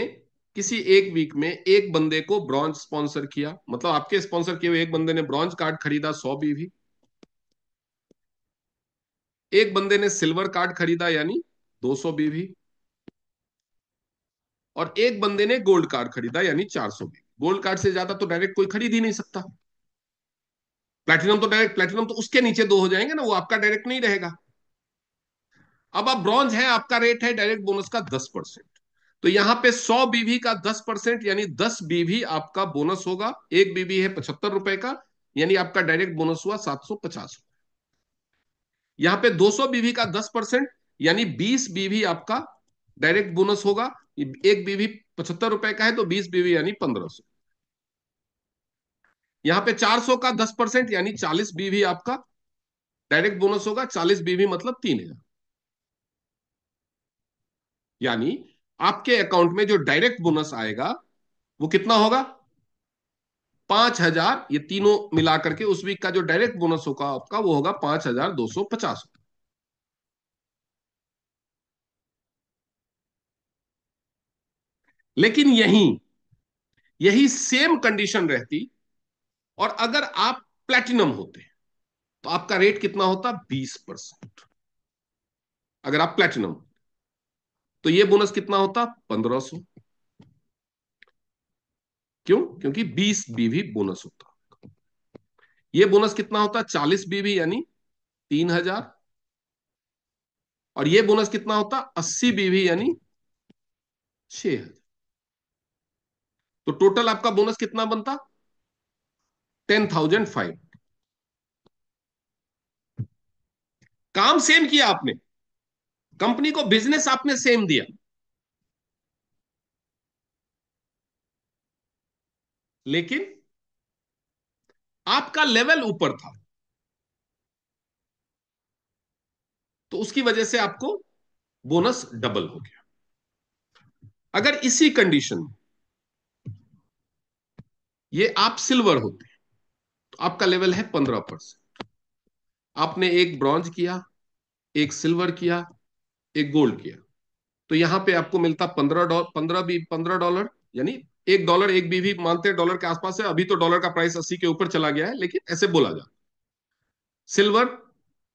किसी एक वीक में एक बंदे को ब्रॉन्ज स्पॉन्सर किया, मतलब आपके स्पॉन्सर किए हुए एक बंदे ने ब्रॉन्ज कार्ड खरीदा 100 बीवी, एक बंदे ने सिल्वर कार्ड खरीदा यानी 200 बीवी, और एक बंदे ने गोल्ड कार्ड खरीदा यानी 400 बीवी। गोल्ड कार्ड से ज्यादा तो डायरेक्ट कोई खरीद ही नहीं सकता। प्लेटिनम तो डायरेक्ट, प्लेटिनम तो उसके नीचे दो हो जाएंगे ना, वो आपका डायरेक्ट नहीं रहेगा। अब आप ब्रॉन्ज है, आपका रेट है डायरेक्ट बोनस का 10%। तो यहां पे 100 बीवी का 10% यानी 10 बीवी आपका बोनस होगा। एक बीवी है 75 रुपए का, यानी आपका डायरेक्ट बोनस हुआ 750। यहां पे 200 बीवी का 10% यानी 20 बीवी आपका डायरेक्ट बोनस होगा। एक बीवी 75 रुपए का है तो 20 बीवी यानी 1500। यहां पे 400 का 10% यानी 40 बीवी आपका डायरेक्ट बोनस होगा। 40 बीवी मतलब 3000। यानी आपके अकाउंट में जो डायरेक्ट बोनस आएगा वो कितना होगा? 5000। ये तीनों मिलाकर के उस वीक का जो डायरेक्ट बोनस होगा आपका वो होगा 5250। लेकिन यही यही सेम कंडीशन रहती और अगर आप प्लेटिनम होते तो आपका रेट कितना होता? 20%। अगर आप प्लेटिनम तो ये बोनस कितना होता? 1500। क्यों? क्योंकि 20 बीवी बोनस होता। ये बोनस कितना होता? 40 बीवी यानी 3000। और ये बोनस कितना होता? 80 बीवी यानी 6000। तो टोटल आपका बोनस कितना बनता? 10,500। काम सेम किया आपने, कंपनी को बिजनेस आपने सेम दिया, लेकिन आपका लेवल ऊपर था, तो उसकी वजह से आपको बोनस डबल हो गया। अगर इसी कंडीशन में ये आप सिल्वर होते तो आपका लेवल है 15%। आपने एक ब्रॉन्ज किया, एक सिल्वर किया, एक गोल्ड किया, तो यहां पे आपको मिलता 15 डॉलर, 15 डॉलर यानी $1 एक बीवी मानते हैं डॉलर के आसपास है। अभी तो डॉलर का प्राइस 80 के ऊपर चला गया है, लेकिन ऐसे बोला जाए। सिल्वर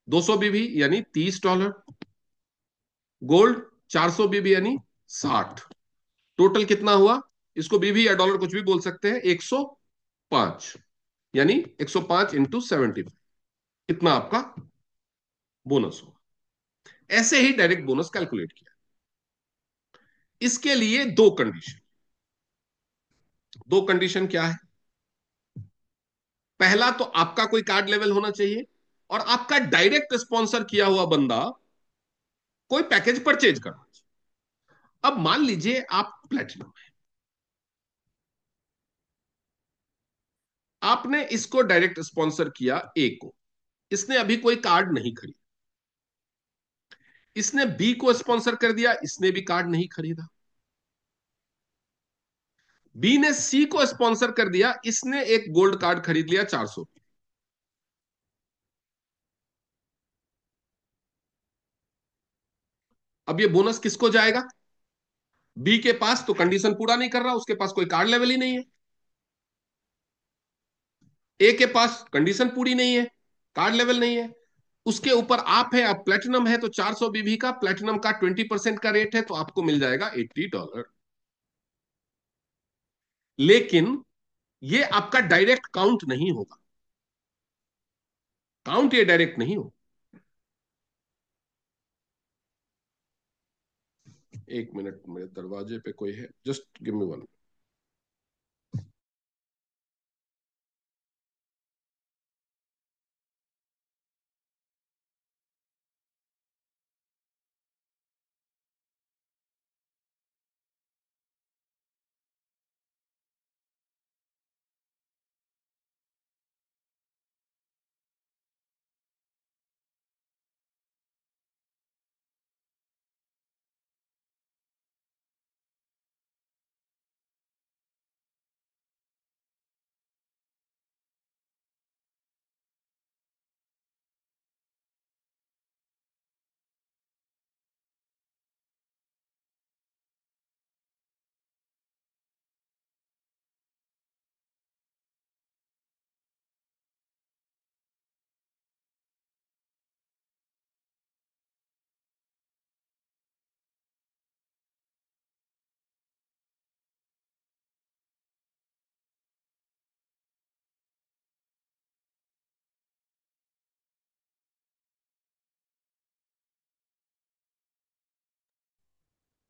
200 बीवी यानी $30। गोल्ड 400 बीवी यानी 60। टोटल कितना हुआ? इसको बीवी या डॉलर कुछ भी बोल सकते हैं, 105। यानी 105 इंटू 75, इतना आपका बोनस होगा। ऐसे ही डायरेक्ट बोनस कैलकुलेट किया। इसके लिए दो कंडीशन। दो कंडीशन क्या है? पहला तो आपका कोई कार्ड लेवल होना चाहिए और आपका डायरेक्ट स्पॉन्सर किया हुआ बंदा कोई पैकेज परचेज करना चाहिए। अब मान लीजिए आप प्लेटिनम है, आपने इसको डायरेक्ट स्पॉन्सर किया ए को, इसने अभी कोई कार्ड नहीं खरीदा। इसने बी को स्पॉन्सर कर दिया, इसने भी कार्ड नहीं खरीदा। बी ने सी को स्पॉन्सर कर दिया, इसने एक गोल्ड कार्ड खरीद लिया 400। अब ये बोनस किसको जाएगा? बी के पास तो कंडीशन पूरा नहीं कर रहा, उसके पास कोई कार्ड लेवल ही नहीं है। ए के पास कंडीशन पूरी नहीं है, कार्ड लेवल नहीं है। उसके ऊपर आप है, आप प्लेटिनम है, तो 400 बीबी का प्लेटिनम का 20% का रेट है, तो आपको मिल जाएगा $80। लेकिन ये आपका डायरेक्ट काउंट नहीं होगा। काउंट ये डायरेक्ट नहीं हो। एक मिनट, मेरे दरवाजे पे कोई है, just give me one.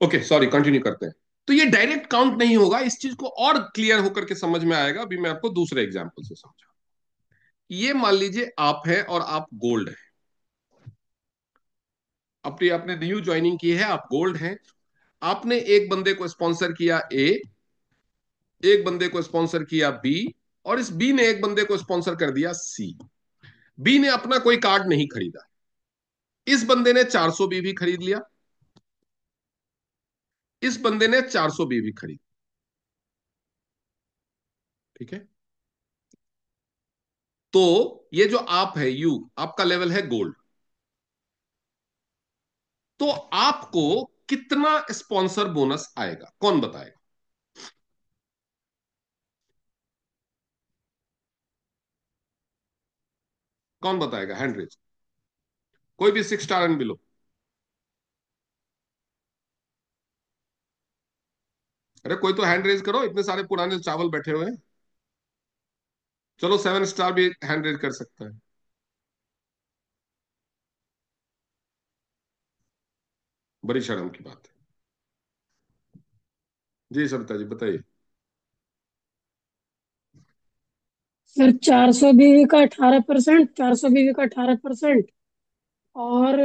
Okay sorry, continue करते हैं। तो ये डायरेक्ट काउंट नहीं होगा, इस चीज को और क्लियर होकर के समझ में आएगा, अभी मैं आपको दूसरे एग्जांपल से समझा। ये मान लीजिए आप है और आप गोल्ड है, अपनी आपने न्यू ज्वाइनिंग की है, आप गोल्ड हैं। आपने एक बंदे को स्पॉन्सर किया ए, एक बंदे को स्पॉन्सर किया बी, और इस बी ने एक बंदे को स्पॉन्सर कर दिया सी। बी ने अपना कोई कार्ड नहीं खरीदा, इस बंदे ने 400 बी भी खरीद लिया, इस बंदे ने 400 बी भी खरीद। ठीक है, तो ये जो आप है यू, आपका लेवल है गोल्ड। तो आपको कितना स्पॉन्सर बोनस आएगा, कौन बताएगा? कौन बताएगा, हैंड रेज। कोई भी 6 स्टार एंड बिलो। अरे कोई तो हैंड रेज करो, इतने सारे पुराने चावल बैठे हुए हैं। चलो 7 स्टार भी हैंड रेज कर सकता है। बड़ी शर्म की बात है। जी सविता जी बताइए। सर 400 बीवी का 18%, 400 बीवी का 18%, और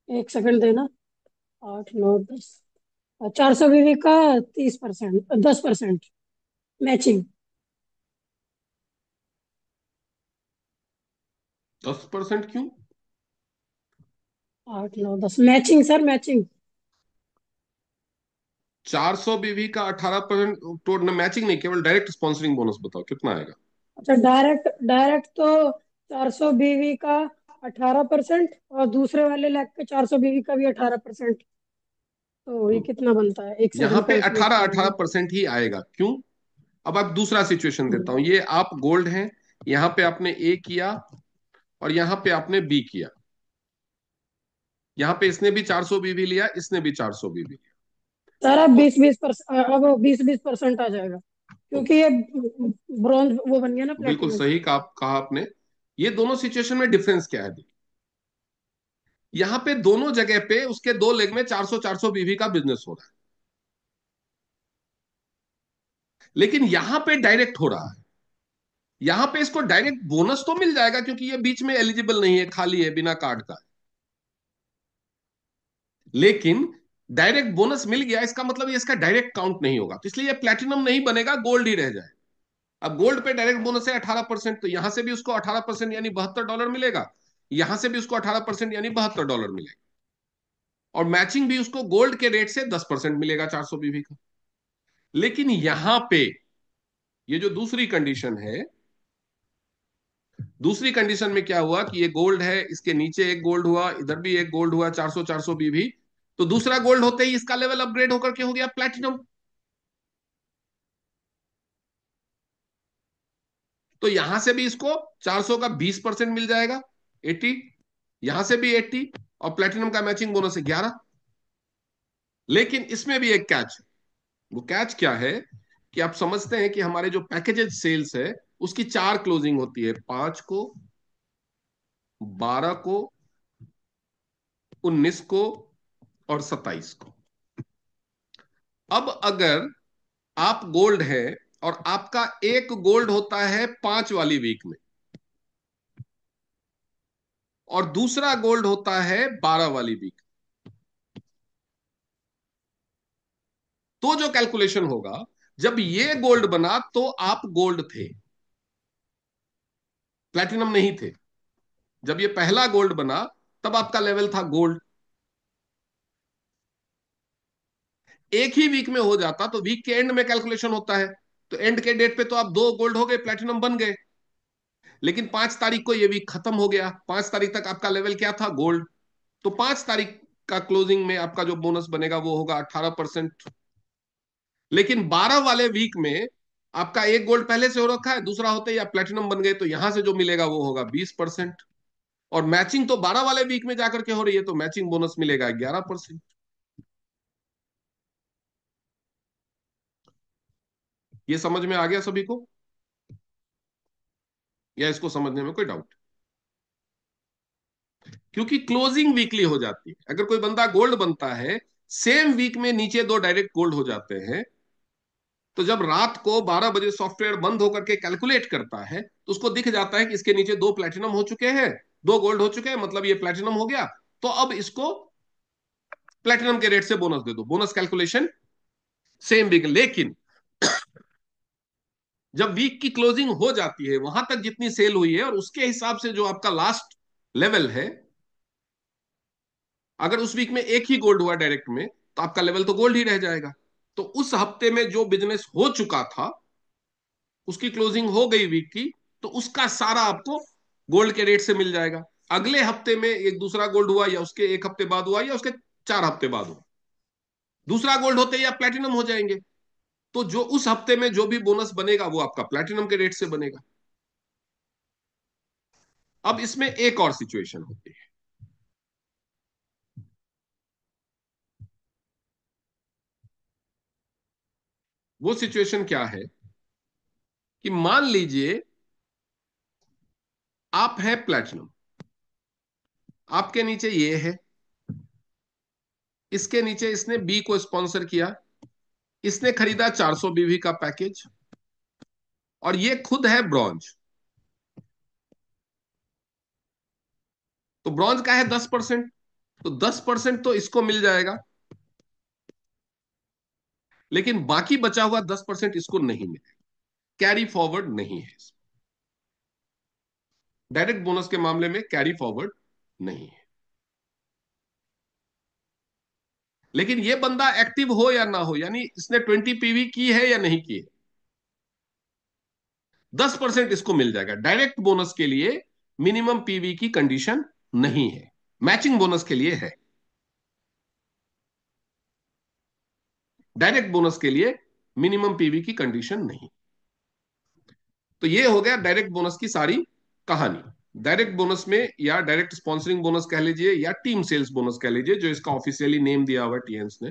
1 सेकंड देना, 8 9 10, 400 बीवी का 30%, 10% मैचिंग। 10% क्यों? 8 9 10 मैचिंग सर, मैचिंग। 400 बीवी का 18%, टोटल मैचिंग नहीं, केवल डायरेक्ट स्पॉन्सरिंग बोनस बताओ कितना आएगा। अच्छा, डायरेक्ट डायरेक्ट तो 400 बीवी का 18%, और दूसरे वाले लेग के 400 बीवी का भी 18%। तो ये तो कितना बनता है, एक यहां सेकंड पे कैलकुलेट 18 करने अठारह में। परसेंट ही आएगा, क्यों? अब आप दूसरा सिचुएशन देता हूं, हम्म, ये आप गोल्ड हैं, यहां पे आपने ए किया और यहां पे आपने बी किया। यहां पे इसने भी 400 बीवी लिया, इसने भी 400 बीवी लिया। सर अब और 20-20%, अब 20-20% आ जाएगा, क्योंकि ओके, ये ब्रॉन्ज वो बन गया ना, बिल्कुल प्लेटिनम। सही कहा आपने। ये दोनों सिचुएशन में डिफरेंस क्या है? यहां पे दोनों जगह पे उसके दो लेग में 400 400 बीवी का बिजनेस हो रहा है, लेकिन यहां पे डायरेक्ट हो रहा है। यहां पे इसको डायरेक्ट बोनस तो मिल जाएगा, क्योंकि ये बीच में एलिजिबल नहीं है, खाली है, बिना कार्ड का। लेकिन डायरेक्ट बोनस मिल गया, इसका मतलब ये इसका डायरेक्ट काउंट नहीं होगा, तो इसलिए ये प्लेटिनम नहीं बनेगा, गोल्ड ही रह जाए। अब गोल्ड पे डायरेक्ट बोनस है 18%, तो यहां से भी उसको 18% यानी $72 मिलेगा, यहां से भी उसको 18% यानी $72 मिलेगा, और मैचिंग भी उसको गोल्ड के रेट से 10% मिलेगा 400 बीवी का। लेकिन यहां पे ये जो दूसरी कंडीशन है, दूसरी कंडीशन में क्या हुआ कि ये गोल्ड है, इसके नीचे एक गोल्ड हुआ, इधर भी एक गोल्ड हुआ, 400 400 बीवी। तो दूसरा गोल्ड होते ही इसका लेवल अपग्रेड होकर के हो गया प्लैटिनम। तो यहां से भी इसको 400 का 20% मिल जाएगा, 80। यहां से भी 80, और प्लेटिनम का मैचिंग बोनस है 11। लेकिन इसमें भी एक कैच है। वो कैच क्या है कि आप समझते हैं कि हमारे जो पैकेजेज सेल्स है उसकी 4 क्लोजिंग होती है, 5 को, 12 को, 19 को, और 27 को। अब अगर आप गोल्ड है और आपका एक गोल्ड होता है 5 वाली वीक में, और दूसरा गोल्ड होता है 12 वाली वीक, तो जो कैलकुलेशन होगा, जब ये गोल्ड बना तो आप गोल्ड थे, प्लैटिनम नहीं थे। जब ये पहला गोल्ड बना तब आपका लेवल था गोल्ड। एक ही वीक में हो जाता तो वीक के एंड में कैलकुलेशन होता है, तो एंड के डेट पे तो आप 2 गोल्ड हो गए, प्लैटिनम बन गए। लेकिन 5 तारीख को ये वीक खत्म हो गया, 5 तारीख तक आपका लेवल क्या था, गोल्ड। तो 5 तारीख का क्लोजिंग में आपका जो बोनस बनेगा वो होगा 18%। लेकिन 12 वाले वीक में आपका एक गोल्ड पहले से हो रखा है, दूसरा होते ही आप प्लेटिनम बन गए, तो यहां से जो मिलेगा वो होगा 20%। और मैचिंग तो 12 वाले वीक में जाकर के हो रही है, तो मैचिंग बोनस मिलेगा 11%। ये समझ में आ गया सभी को, या इसको समझने में कोई डाउट? क्योंकि क्लोजिंग वीकली हो जाती है। अगर कोई बंदा गोल्ड बनता है सेम वीक में नीचे दो डायरेक्ट गोल्ड हो जाते हैं, तो जब रात को 12 बजे सॉफ्टवेयर बंद होकर के कैलकुलेट करता है तो उसको दिख जाता है कि इसके नीचे दो प्लेटिनम हो चुके हैं, दो गोल्ड हो चुके हैं, मतलब ये प्लेटिनम हो गया। तो अब इसको प्लेटिनम के रेट से बोनस दे दो, बोनस कैलकुलेशन सेम वीक। लेकिन जब वीक की क्लोजिंग हो जाती है, वहां तक जितनी सेल हुई है और उसके हिसाब से जो आपका लास्ट लेवल है, अगर उस वीक में एक ही गोल्ड हुआ डायरेक्ट में, तो आपका लेवल तो गोल्ड ही रह जाएगा। तो उस हफ्ते में जो बिजनेस हो चुका था, उसकी क्लोजिंग हो गई वीक की, तो उसका सारा आपको गोल्ड के रेट से मिल जाएगा। अगले हफ्ते में एक दूसरा गोल्ड हुआ, या उसके एक हफ्ते बाद हुआ, या उसके 4 हफ्ते बाद हुआ, दूसरा गोल्ड होते ही आप प्लेटिनम हो जाएंगे। तो जो उस हफ्ते में जो भी बोनस बनेगा वो आपका प्लेटिनम के रेट से बनेगा। अब इसमें एक और सिचुएशन होती है। वो सिचुएशन क्या है कि मान लीजिए आप है प्लेटिनम, आपके नीचे ये है, इसके नीचे इसने बी को स्पॉन्सर किया, इसने खरीदा 400 बीवी का पैकेज, और ये खुद है ब्रॉन्ज। तो ब्रॉन्ज का है 10%, तो 10% तो इसको मिल जाएगा, लेकिन बाकी बचा हुआ 10% इसको नहीं मिलेगा, कैरी फॉरवर्ड नहीं है। डायरेक्ट बोनस के मामले में कैरी फॉरवर्ड नहीं है। लेकिन ये बंदा एक्टिव हो या ना हो, यानी इसने 20 पीवी की है या नहीं की है, 10% इसको मिल जाएगा। डायरेक्ट बोनस के लिए मिनिमम पीवी की कंडीशन नहीं है, मैचिंग बोनस के लिए है। डायरेक्ट बोनस के लिए मिनिमम पीवी की कंडीशन नहीं। तो ये हो गया डायरेक्ट बोनस की सारी कहानी। डायरेक्ट बोनस में या डायरेक्ट स्पॉन्सरिंग बोनस कह लीजिए, या टीम सेल्स बोनस कह लीजिए, जो इसका ऑफिशियली नेम दिया हुआ है टीएंस ने।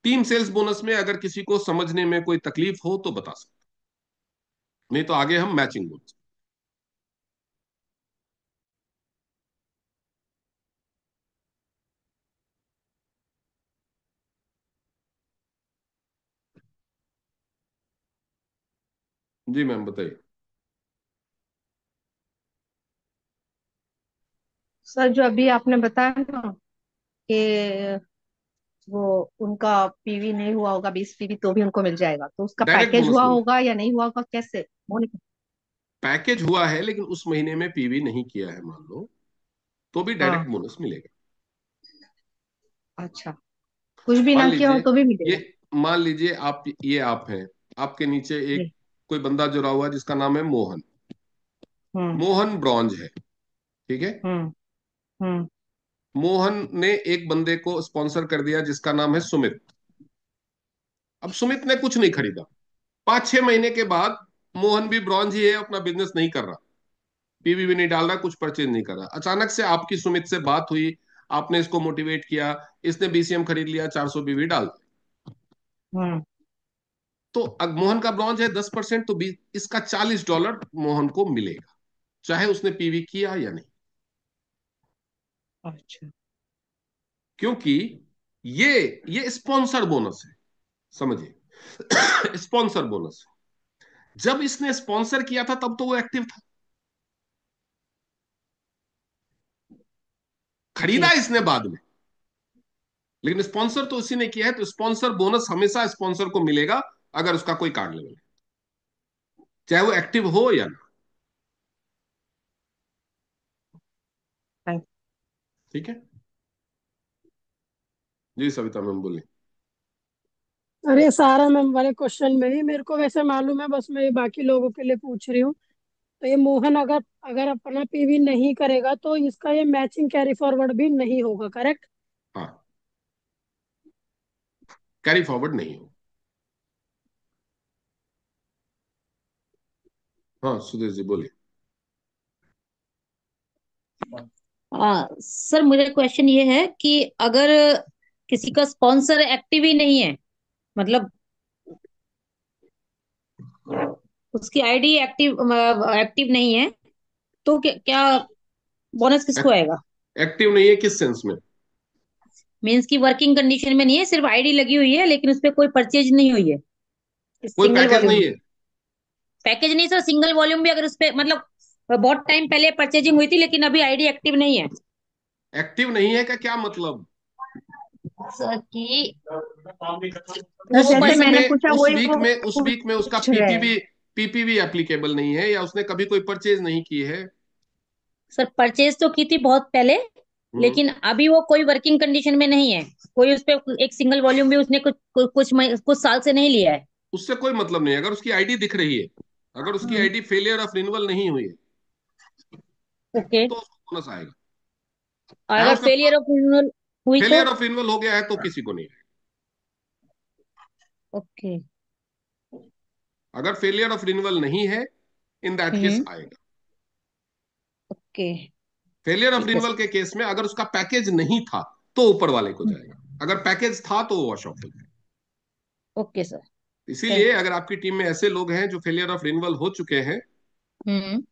टीम सेल्स बोनस में अगर किसी को समझने में कोई तकलीफ हो तो बता सकते, नहीं तो आगे हम मैचिंग बोनस। जी मैम बताइए। सर जो अभी आपने बताया ना कि वो उनका पीवी नहीं हुआ होगा 20 पीवी तो भी उनको मिल जाएगा, तो उसका डायरेक्ट पैकेज बोनस हुआ मिले। होगा या नहीं हुआ होगा, कैसे वो नहीं। पैकेज हुआ है लेकिन उस महीने में पीवी नहीं किया है मान लो, तो भी डायरेक्ट हाँ। बोनस मिलेगा। अच्छा, कुछ भी मान ना किया हो लीजिए तो भी ये, मिलेगा। मान लीजिए आप, ये आप हैं, आपके नीचे एक जी। कोई बंदा जुड़ा हुआ है जिसका नाम है मोहन। हम्म। मोहन ब्रॉन्ज है, ठीक है। हम्म। हम्म। मोहन ने एक बंदे को स्पॉन्सर कर दिया जिसका नाम है सुमित। अब सुमित ने कुछ नहीं खरीदा, 5-6 महीने के बाद मोहन भी ब्रॉन्ज ही है, अपना बिजनेस नहीं कर रहा, पीवी भी नहीं डाल रहा, कुछ परचेज नहीं कर रहा। अचानक से आपकी सुमित से बात हुई, आपने इसको मोटिवेट किया, इसने बीसीएम खरीद लिया, 400 बीवी डाल दी। हम्म। तो अब मोहन का ब्रॉन्ज है 10%, तो इसका $40 मोहन को मिलेगा, चाहे उसने पीवी किया या नहीं। अच्छा। क्योंकि ये ये स्पॉन्सर बोनस है, समझिए। स्पॉन्सर बोनस, जब इसने स्पॉन्सर किया था तब तो वो एक्टिव था, खरीदा जी। इसने बाद में, लेकिन स्पॉन्सर तो उसी ने किया है। तो स्पॉन्सर बोनस हमेशा स्पॉन्सर को मिलेगा अगर उसका कोई कार्ड लेवल है, चाहे वो एक्टिव हो या ना। थैंक। ठीक है। जी सविता मैम बोलिए। अरे सारा मैम वाले क्वेश्चन में ही मेरे को वैसे मालूम है, बस मैं ये बाकी लोगों के लिए पूछ रही हूँ। तो ये मोहन अगर अगर अपना पीवी नहीं करेगा तो इसका ये मैचिंग कैरी फॉरवर्ड भी नहीं होगा, करेक्ट? हाँ, कैरी फॉरवर्ड नहीं हो। हाँ सुदेश जी बोलिए। सर मुझे क्वेश्चन ये है कि अगर किसी का स्पॉन्सर एक्टिव ही नहीं है, मतलब उसकी आईडी एक्टिव एक्टिव नहीं है, तो क्या क्या बोनस किसको आएगा? एक्टिव नहीं है किस सेंस में? मीन्स की वर्किंग कंडीशन में नहीं है, सिर्फ आईडी लगी हुई है, लेकिन उस पर कोई परचेज नहीं हुई है, कोई सिंगल पैकेज वॉल्यूम नहीं भी। है। पैकेज नहीं सर, सिंगल वॉल्यूम भी अगर उस पे मतलब बहुत टाइम पहले परचेजिंग हुई थी, लेकिन अभी आईडी एक्टिव नहीं है। एक्टिव नहीं है का क्या मतलब? सर की तो उस वो जैसे वीक पर्सन, मैंने में पूछा उस वही वीक वो में उस वीक में उसका पूछ रहे हैं। पीपीवी एप्लीकेबल नहीं है, या उसने कभी कोई परचेज नहीं की है। सर परचेज तो की थी बहुत पहले, हम्म। लेकिन अभी वो कोई वर्किंग कंडीशन में नहीं है। कोई उस पे एक सिंगल वॉल्यूम भी उसने कुछ साल से नहीं लिया है। उससे कोई मतलब नहीं, अगर उसकी आईडी दिख रही है, अगर उसकी हम्म। आईडी फेलियर ऑफ रिन्यूअल नहीं हुई है, ओके। तो उसको बोनस आएगा। और है अगर उसका फेलियर ऑफ रिन्यूअल हुई तो? फेलियर ऑफ रिन्यूअल हो गया है तो किसी को नहीं आएगा। ओके। अगर फेलियर ऑफ रिन्यूअल नहीं है, इन दैट केस हम्म। आएगा। ओके। फेलियर ऑफ ठीक है रिन्यूअल सर। के केस में अगर उसका पैकेज नहीं था तो ऊपर वाले को जाएगा, अगर पैकेज था तो वो वॉश ऑफ हो जाएगा। Okay sir. इसीलिए थैंक यू। अगर आपकी टीम में ऐसे लोग हैं जो फेलियर ऑफ रिन्यूअल हो चुके हैं, हम्म।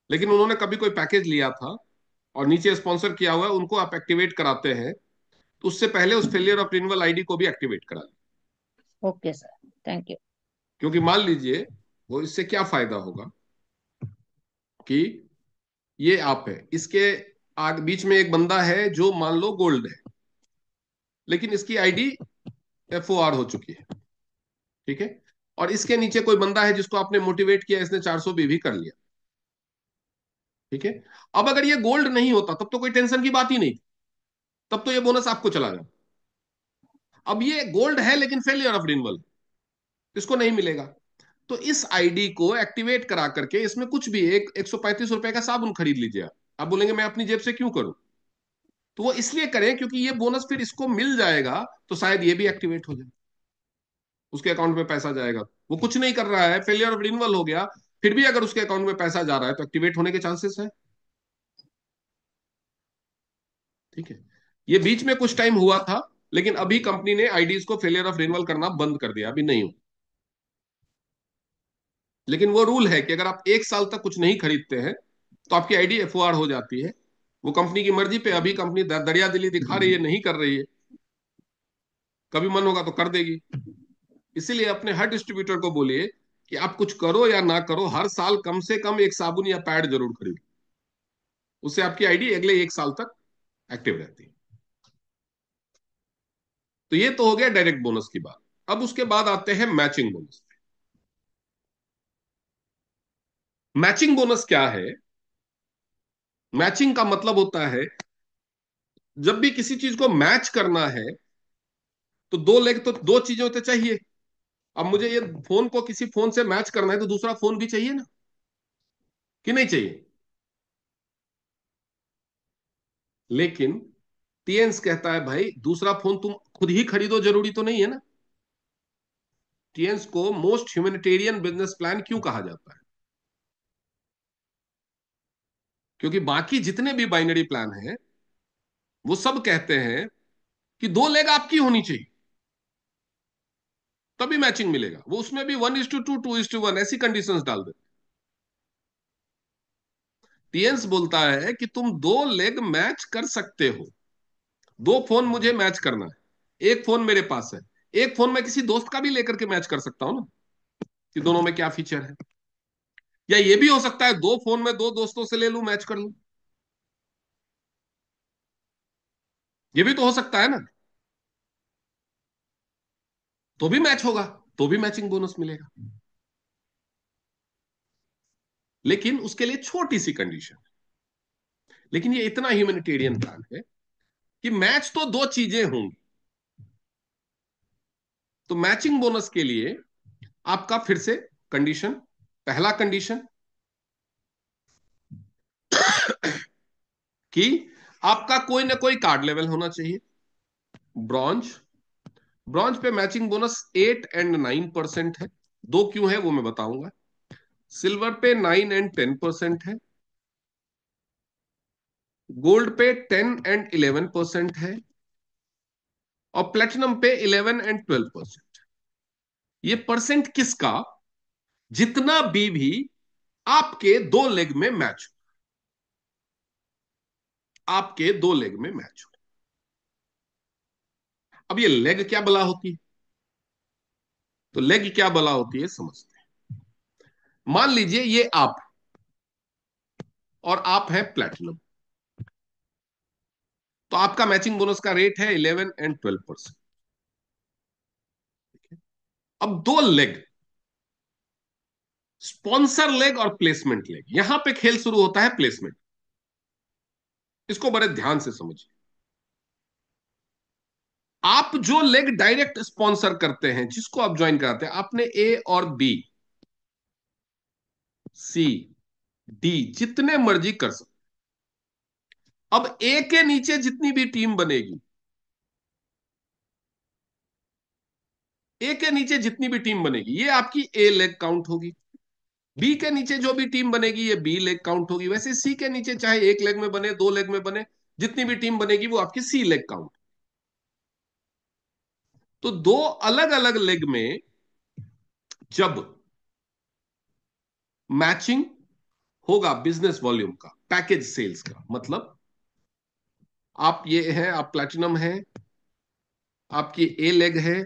लेकिन उन्होंने कभी कोई पैकेज लिया था और नीचे स्पॉन्सर किया हुआ है, उनको आप एक्टिवेट कराते हैं, तो उससे पहले उस फेलियर ऑफ रिन्यूअल आईडी को भी एक्टिवेट करा लें। Okay sir. Thank you. क्योंकि मान लीजिए, वो इससे क्या फायदा होगा कि ये आप है, इसके आग बीच में एक बंदा है जो मान लो गोल्ड है, लेकिन इसकी आईडी एफओआर हो चुकी है, ठीक है, और इसके नीचे कोई बंदा है जिसको आपने मोटिवेट किया, इसने 400 भी कर लिया, ठीक है। अब अगर ये गोल्ड नहीं होता तब तो कोई टेंशन की बात ही नहीं थी, तब तो ये बोनस आपको चला जाता। अब ये गोल्ड है लेकिन फेलियर ऑफ रिन्यूअल, इसको नहीं मिलेगा। तो इस आईडी को एक्टिवेट करा करके इसमें कुछ भी एक 135 रुपए का साबुन खरीद लीजिए। आप बोलेंगे मैं अपनी जेब से क्यों करूं, तो वो इसलिए करें क्योंकि ये बोनस फिर इसको मिल जाएगा, तो शायद ये भी एक्टिवेट हो जाए, उसके अकाउंट में पैसा जाएगा। वो कुछ नहीं कर रहा है, फेलियर ऑफ रिन्यूअल हो गया, फिर भी अगर उसके अकाउंट में पैसा जा रहा है तो एक्टिवेट होने के चांसेस है, ठीक है। ये बीच में कुछ टाइम हुआ था, लेकिन अभी कंपनी ने आईडीज को फेलियर ऑफ रिन्यूअल करना बंद कर दिया, अभी नहीं हो। लेकिन वो रूल है कि अगर आप 1 साल तक कुछ नहीं खरीदते हैं तो आपकी आईडी एफओआर हो जाती है। वो कंपनी की मर्जी पे, अभी कंपनी दरिया दिली दिखा रही है, नहीं कर रही है, कभी मन होगा तो कर देगी। इसीलिए अपने हर डिस्ट्रीब्यूटर को बोलिए कि आप कुछ करो या ना करो, हर साल कम से कम एक साबुन या पैड जरूर खरीदो, उससे आपकी आईडी अगले 1 साल तक एक्टिव रहती है। तो ये तो हो गया डायरेक्ट बोनस की बात। अब उसके बाद आते हैं मैचिंग बोनस। मैचिंग बोनस क्या है? मैचिंग का मतलब होता है, जब भी किसी चीज को मैच करना है तो दो लेग, तो दो चीजें होते चाहिए। अब मुझे ये फोन को किसी फोन से मैच करना है तो दूसरा फोन भी चाहिए ना, कि नहीं चाहिए? लेकिन टीएन्स कहता है भाई दूसरा फोन तुम खुद ही खरीदो, जरूरी तो नहीं है ना। टीएन्स को मोस्ट ह्यूमैनिटेरियन बिजनेस प्लान क्यों कहा जाता है? क्योंकि बाकी जितने भी बाइनरी प्लान हैं वो सब कहते हैं कि दो लेग आपकी होनी चाहिए, तभी मैचिंग मिलेगा। वो उसमें भी 1:2, 2:1 ऐसी कंडीशंस डाल देते। टीएन्स बोलता है कि तुम दो लेग मैच कर सकते हो। दो फोन मुझे मैच करना है, एक फोन मेरे पास है, एक फोन मैं किसी दोस्त का भी लेकर के मैच कर सकता हूं ना, कि दोनों में क्या फीचर है। या ये भी हो सकता है दो फोन में दो दोस्तों से ले लूं, मैच कर लूं, ये भी तो हो सकता है ना, तो भी मैच होगा, तो भी मैचिंग बोनस मिलेगा। लेकिन उसके लिए छोटी सी कंडीशन। लेकिन ये इतना ह्यूमैनिटेरियन प्लान है कि मैच तो दो चीजें होंगी। तो मैचिंग बोनस के लिए आपका फिर से कंडीशन, पहला कंडीशन कि आपका कोई ना कोई कार्ड लेवल होना चाहिए। ब्रॉन्ज, ब्रॉन्ज पे मैचिंग बोनस 8 और 9% है। दो क्यों है वो मैं बताऊंगा। सिल्वर पे 9 और 10% है। गोल्ड पे 10 और 11% है। और प्लेटिनम पे 11 और 12%। ये परसेंट किसका? जितना भी आपके दो लेग में मैच हो, आपके दो लेग में मैच हो। अब ये लेग क्या बला होती है? तो लेग क्या बला होती है समझते हैं। मान लीजिए ये आप और आप है प्लेटिनम, तो आपका मैचिंग बोनस का रेट है 11 और 12%। अब दो लेग, स्पॉन्सर लेग और प्लेसमेंट लेग, यहां पे खेल शुरू होता है प्लेसमेंट। इसको बड़े ध्यान से समझिए। आप जो लेग डायरेक्ट स्पॉन्सर करते हैं, जिसको आप ज्वाइन कराते हैं, आपने ए और बी, सी, डी जितने मर्जी कर सकते। अब ए के नीचे जितनी भी टीम बनेगी, ए के नीचे जितनी भी टीम बनेगी, ये आपकी ए लेग काउंट होगी। बी के नीचे जो भी टीम बनेगी, ये बी लेग काउंट होगी। वैसे सी के नीचे चाहे एक लेग में बने, दो लेग में बने, जितनी भी टीम बनेगी वो आपकी सी लेग काउंट। तो दो अलग अलग लेग में जब मैचिंग होगा बिजनेस वॉल्यूम का, पैकेज सेल्स का, मतलब आप ये है, आप प्लैटिनम है, आपकी ए लेग है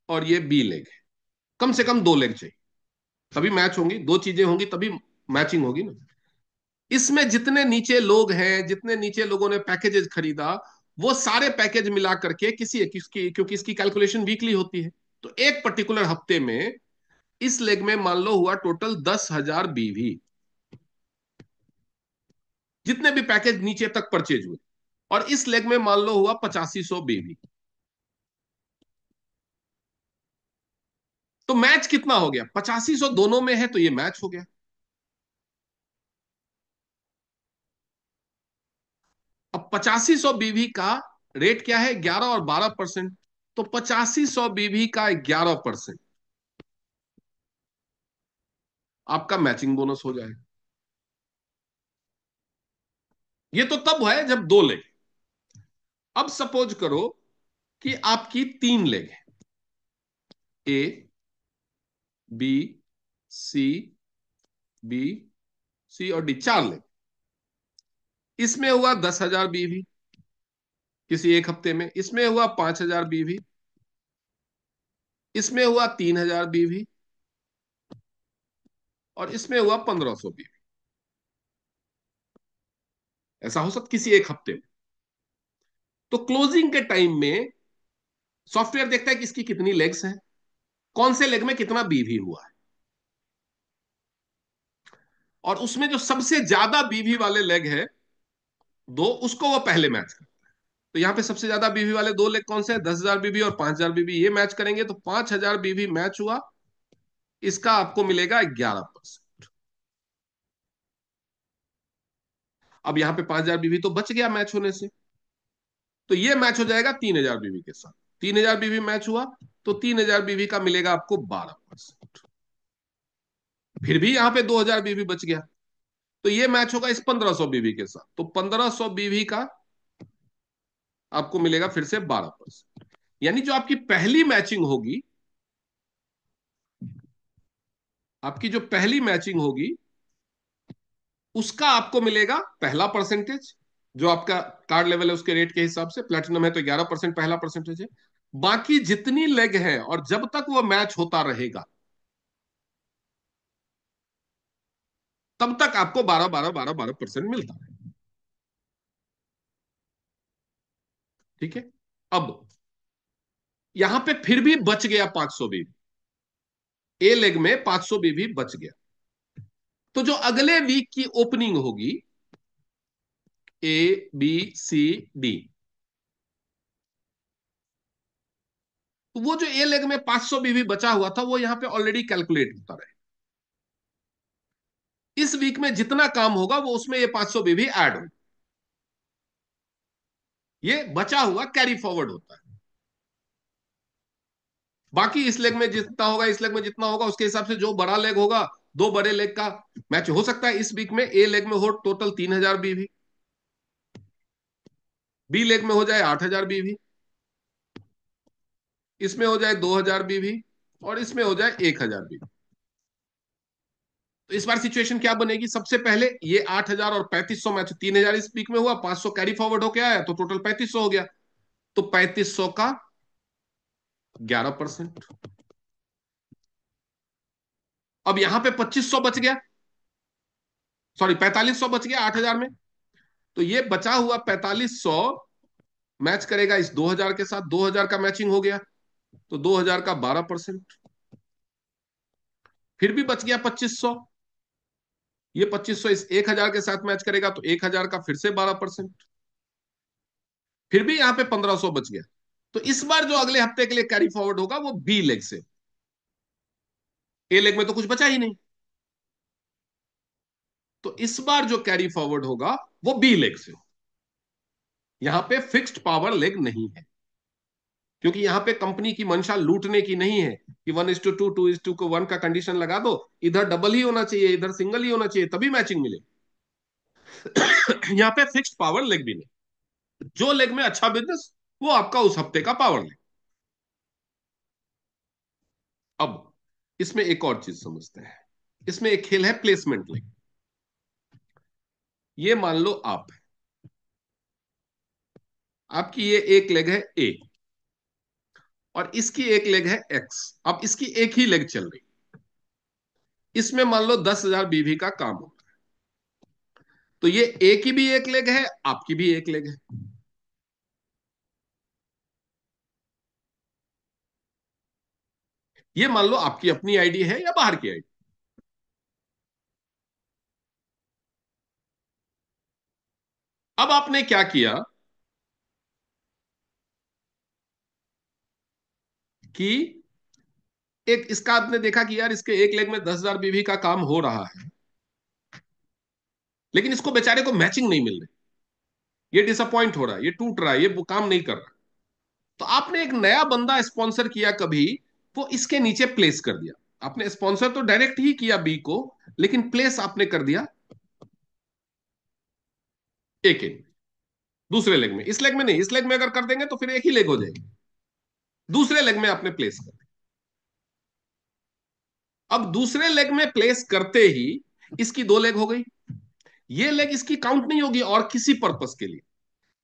और ये बी लेग है, कम से कम दो लेग चाहिए, तभी मैच होंगी। दो चीजें होंगी तभी मैचिंग होगी ना। इसमें जितने नीचे लोग हैं, जितने नीचे लोगों ने पैकेजेस खरीदा, वो सारे पैकेज मिला करके किसकी, क्योंकि इसकी कैलकुलेशन वीकली होती है, तो एक पर्टिकुलर हफ्ते में इस लेग में मान लो हुआ टोटल 10,000 बीवी, जितने भी पैकेज नीचे तक परचेज हुए, और इस लेग में मान लो हुआ 8500 बीवी। तो मैच कितना हो गया? 8500 दोनों में है तो ये मैच हो गया। अब 8500 बीवी का रेट क्या है? 11 और 12%। तो 8500 बीवी का 11% आपका मैचिंग बोनस हो जाएगा। ये तो तब है जब दो लेग। अब सपोज करो कि आपकी तीन लेग है, ए, बी, सी, बी, सी और डी, चार लेग। इसमें हुआ 10,000 बीवी किसी एक हफ्ते में, इसमें हुआ 5,000 बीवी, इसमें हुआ 3,000 बीवी और इसमें हुआ 1,500 बीवी। ऐसा हो सकता किसी एक हफ्ते में। तो क्लोजिंग के टाइम में सॉफ्टवेयर देखता है कि इसकी कितनी लेग्स हैं, कौन से लेग में कितना बीवी हुआ है, और उसमें जो सबसे ज्यादा बीवी वाले लेग है दो, उसको वो पहले मैच करता है। तो यहां पे सबसे ज्यादा बीवी वाले दो लेग कौन से हैं? 10,000 बीवी और 5,000 बीवी। ये मैच करेंगे तो 5,000 बीवी मैच हुआ, इसका आपको मिलेगा 11%। अब यहां पे 5,000 बीवी तो बच गया मैच होने से, तो ये मैच हो जाएगा 3,000 बीवी के साथ। 3,000 बीवी मैच हुआ तो 3,000 बीवी का मिलेगा आपको 12%। फिर भी यहां पे 2,000 बीवी बच गया, तो ये मैच होगा इस 1,500 बीवी के साथ, तो 1,500 बीवी का आपको मिलेगा फिर से 12%। यानी जो आपकी पहली मैचिंग होगी, आपकी जो पहली मैचिंग होगी उसका आपको मिलेगा पहला परसेंटेज, जो आपका कार्ड लेवल है उसके रेट के हिसाब से। प्लेटिनम है तो 11% पहला परसेंटेज है। बाकी जितनी लेग है और जब तक वो मैच होता रहेगा तब तक आपको 12 मिलता है। ठीक है। अब यहां पे फिर भी बच गया 500 बीबी, ए लेग में 500 बीबी बच गया। तो जो अगले वीक की ओपनिंग होगी, ए, बी, सी, डी, तो वो जो ए लेग में 500 बीबी बचा हुआ था वो यहां पे ऑलरेडी कैलकुलेट होता रहे। इस वीक में जितना काम होगा वो उसमें ये 500 बीबी ऐड हो, ये बचा हुआ कैरी फॉरवर्ड होता है। बाकी इस लेग में जितना होगा, इस लेग में जितना होगा, उसके हिसाब से जो बड़ा लेग होगा, दो बड़े लेग का मैच हो सकता है। इस वीक में ए लेग में हो टोटल 3,000 बीवी, बी लेग में हो जाए 8,000 बीवी, इसमें हो जाए 2,000 बीवी और इसमें हो जाए 1,000 बीवी। तो इस बार सिचुएशन क्या बनेगी? सबसे पहले ये 8,000 और 3,500 मैच, 3,000 इस वीक में हुआ, 500 कैरी फॉरवर्ड होके आया तो टोटल 3,500 हो गया। तो 3,500 का 11%। अब यहां पे 2500 बच गया, सॉरी 4500 बच गया 8000 में। तो ये बचा हुआ 4500 मैच करेगा इस 2000 के साथ, 2000 का मैचिंग हो गया, तो 2000 का 12%। फिर भी बच गया 2500, ये 2500 इस 1000 के साथ मैच करेगा तो 1000 का फिर से 12%। फिर भी यहां पे 1500 बच गया। तो इस बार जो अगले हफ्ते के लिए कैरी फॉरवर्ड होगा वो बी लेग से, ए लेग में तो कुछ बचा ही नहीं। तो इस बार जो कैरी फॉरवर्ड होगा वो बी लेग से, यहां पे फिक्स्ड पावर लेग नहीं है, क्योंकि यहां पे कंपनी की मंशा लूटने की नहीं है कि 1:2 2:1 का कंडीशन लगा दो, इधर डबल ही होना चाहिए इधर सिंगल ही होना चाहिए तभी मैचिंग मिले। यहां पे फिक्स्ड पावर लेग भी नहीं, जो लेग में अच्छा बिजनेस वो आपका उस हफ्ते का पावर लेग। अब इसमें एक और चीज समझते हैं, इसमें एक खेल है प्लेसमेंट लेग। ये मान लो आप, आपकी ये एक लेग है ए और इसकी एक लेग है एक्स। अब इसकी एक ही लेग चल रही, इसमें मान लो 10,000 बीवी का काम हो, तो ये ए की भी एक लेग है, आपकी भी एक लेग है। ये मान लो आपकी अपनी आईडी है या बाहर की आईडी। अब आपने क्या किया कि एक इसका आपने देखा कि यार इसके एक लेग में 10,000 बीवी का काम हो रहा है, लेकिन इसको बेचारे को मैचिंग नहीं मिल रही, ये डिसअपॉइंट हो रहा है, ये टूट रहा है, ये वो काम नहीं कर रहा। तो आपने एक नया बंदा स्पॉन्सर किया कभी, वो इसके नीचे प्लेस कर दिया। आपने स्पॉन्सर तो डायरेक्ट ही किया बी को, लेकिन प्लेस आपने कर दिया ए के दूसरे लेग में। इस लेग में नहीं, इस लेग में अगर कर देंगे तो फिर एक ही लेग हो जाएगी, दूसरे लेग में आपने प्लेस कर दिया। अब दूसरे लेग में प्लेस करते ही इसकी दो लेग हो गई, ये लेग इसकी काउंट नहीं होगी और किसी पर्पस के लिए,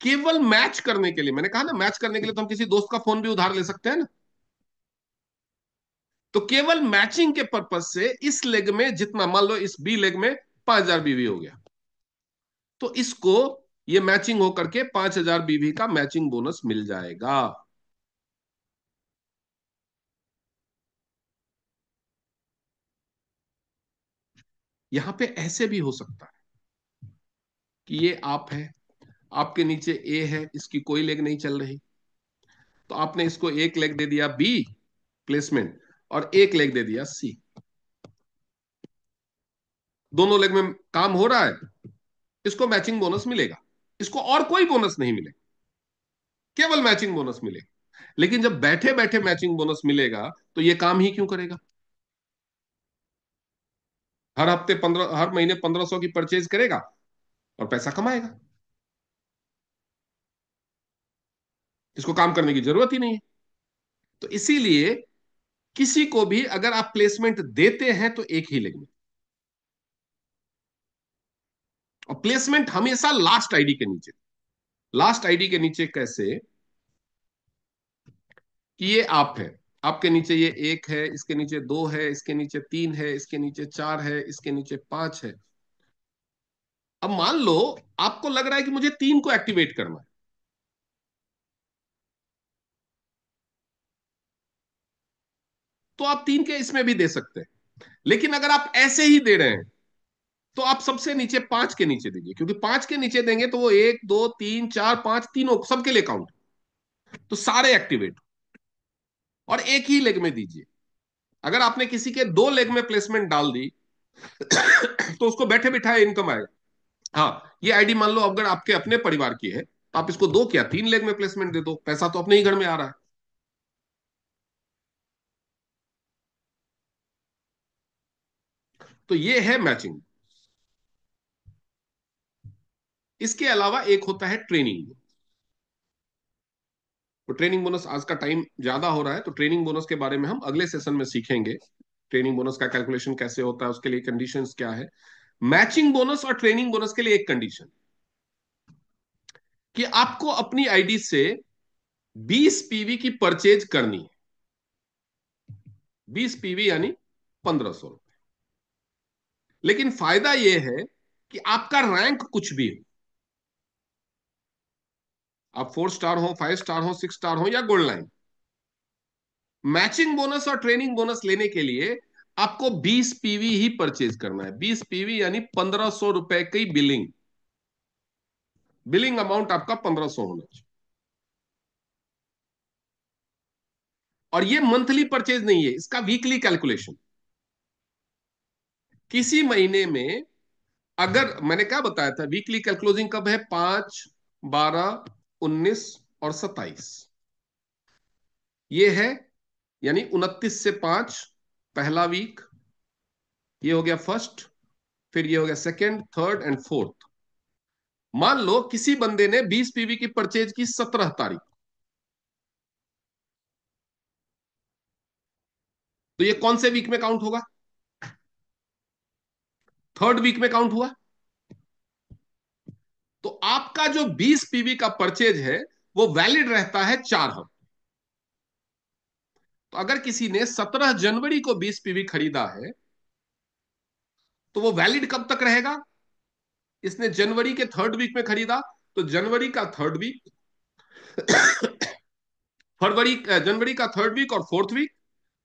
केवल मैच करने के लिए। मैंने कहा ना मैच करने के लिए तो हम किसी दोस्त का फोन भी उधार ले सकते हैं ना। तो केवल मैचिंग के पर्पज से इस लेग में जितना, मान लो इस बी लेग में 5,000 बीवी हो गया, तो इसको ये मैचिंग होकर के 5,000 बीवी का मैचिंग बोनस मिल जाएगा। यहां पे ऐसे भी हो सकता है कि ये आप है, आपके नीचे ए है, इसकी कोई लेग नहीं चल रही, तो आपने इसको एक लेग दे दिया बी प्लेसमेंट और एक लेग दे दिया सी। दोनों लेग में काम हो रहा है, इसको मैचिंग बोनस मिलेगा, इसको और कोई बोनस नहीं मिलेगा, केवल मैचिंग बोनस मिलेगा। लेकिन जब बैठे बैठे मैचिंग बोनस मिलेगा तो ये काम ही क्यों करेगा? हर हफ्ते 15, हर महीने 1500 की परचेज करेगा और पैसा कमाएगा, इसको काम करने की जरूरत ही नहीं है। तो इसीलिए किसी को भी अगर आप प्लेसमेंट देते हैं तो एक ही लेंगे, और प्लेसमेंट हमेशा लास्ट आईडी के नीचे। लास्ट आईडी के नीचे कैसे कि ये आप है, आपके नीचे ये एक है, इसके नीचे दो है, इसके नीचे तीन है, इसके नीचे चार है, इसके नीचे पांच है। अब मान लो आपको लग रहा है कि मुझे तीन को एक्टिवेट करना है, तो आप तीन के इसमें भी दे सकते हैं। लेकिन अगर आप ऐसे ही दे रहे हैं तो आप सबसे नीचे पांच के नीचे दीजिए, क्योंकि पांच के नीचे देंगे तो वो एक दो तीन चार पांच तीनों सबके लिए काउंट, तो सारे एक्टिवेट। और एक ही लेग में दीजिए। अगर आपने किसी के दो लेग में प्लेसमेंट डाल दी तो उसको बैठे बिठाए इनकम आएगा। हाँ, ये आईडी मान लो अगर आपके अपने परिवार की है तो आप इसको दो क्या तीन लेग में प्लेसमेंट दे दो, पैसा तो अपने ही घर में आ रहा है। तो ये है मैचिंग। इसके अलावा एक होता है ट्रेनिंग। तो ट्रेनिंग बोनस, आज का टाइम ज्यादा हो रहा है तो ट्रेनिंग बोनस के बारे में हम अगले सेशन में सीखेंगे। ट्रेनिंग बोनस का कैलकुलेशन कैसे होता है, उसके लिए कंडीशंस क्या है। मैचिंग बोनस और ट्रेनिंग बोनस के लिए एक कंडीशन कि आपको अपनी आईडी से 20 पीवी की परचेज करनी है। 20 पीवी यानी 1500 रुपए। लेकिन फायदा यह है कि आपका रैंक कुछ भी हो, आप 4 स्टार हो, 5 स्टार हो, 6 स्टार हो या गोल्ड लाइन, मैचिंग बोनस और ट्रेनिंग बोनस लेने के लिए आपको 20 पीवी ही परचेज करना है। 20 पीवी यानी 1500 रुपए की बिलिंग, बिलिंग अमाउंट आपका 1500 होना चाहिए। और ये मंथली परचेज नहीं है, इसका वीकली कैलकुलेशन। किसी महीने में, अगर मैंने क्या बताया था, वीकली कैलकुलेशन कब है? 5, 12, 19 और 27, ये है। यानी 29 से 5 पहला वीक, ये हो गया फर्स्ट, फिर ये हो गया सेकेंड, थर्ड एंड फोर्थ। मान लो किसी बंदे ने 20 पीवी की परचेज की 17 तारीख, तो ये कौन से वीक में काउंट होगा? थर्ड वीक में काउंट हुआ। तो आपका जो 20 पीवी का परचेज है वो वैलिड रहता है 4 हफ्ते। तो अगर किसी ने 17 जनवरी को 20 पीवी खरीदा है तो वो वैलिड कब तक रहेगा? इसने जनवरी के थर्ड वीक में खरीदा, तो जनवरी का थर्ड वीक, फरवरी, जनवरी का थर्ड वीक और फोर्थ वीक,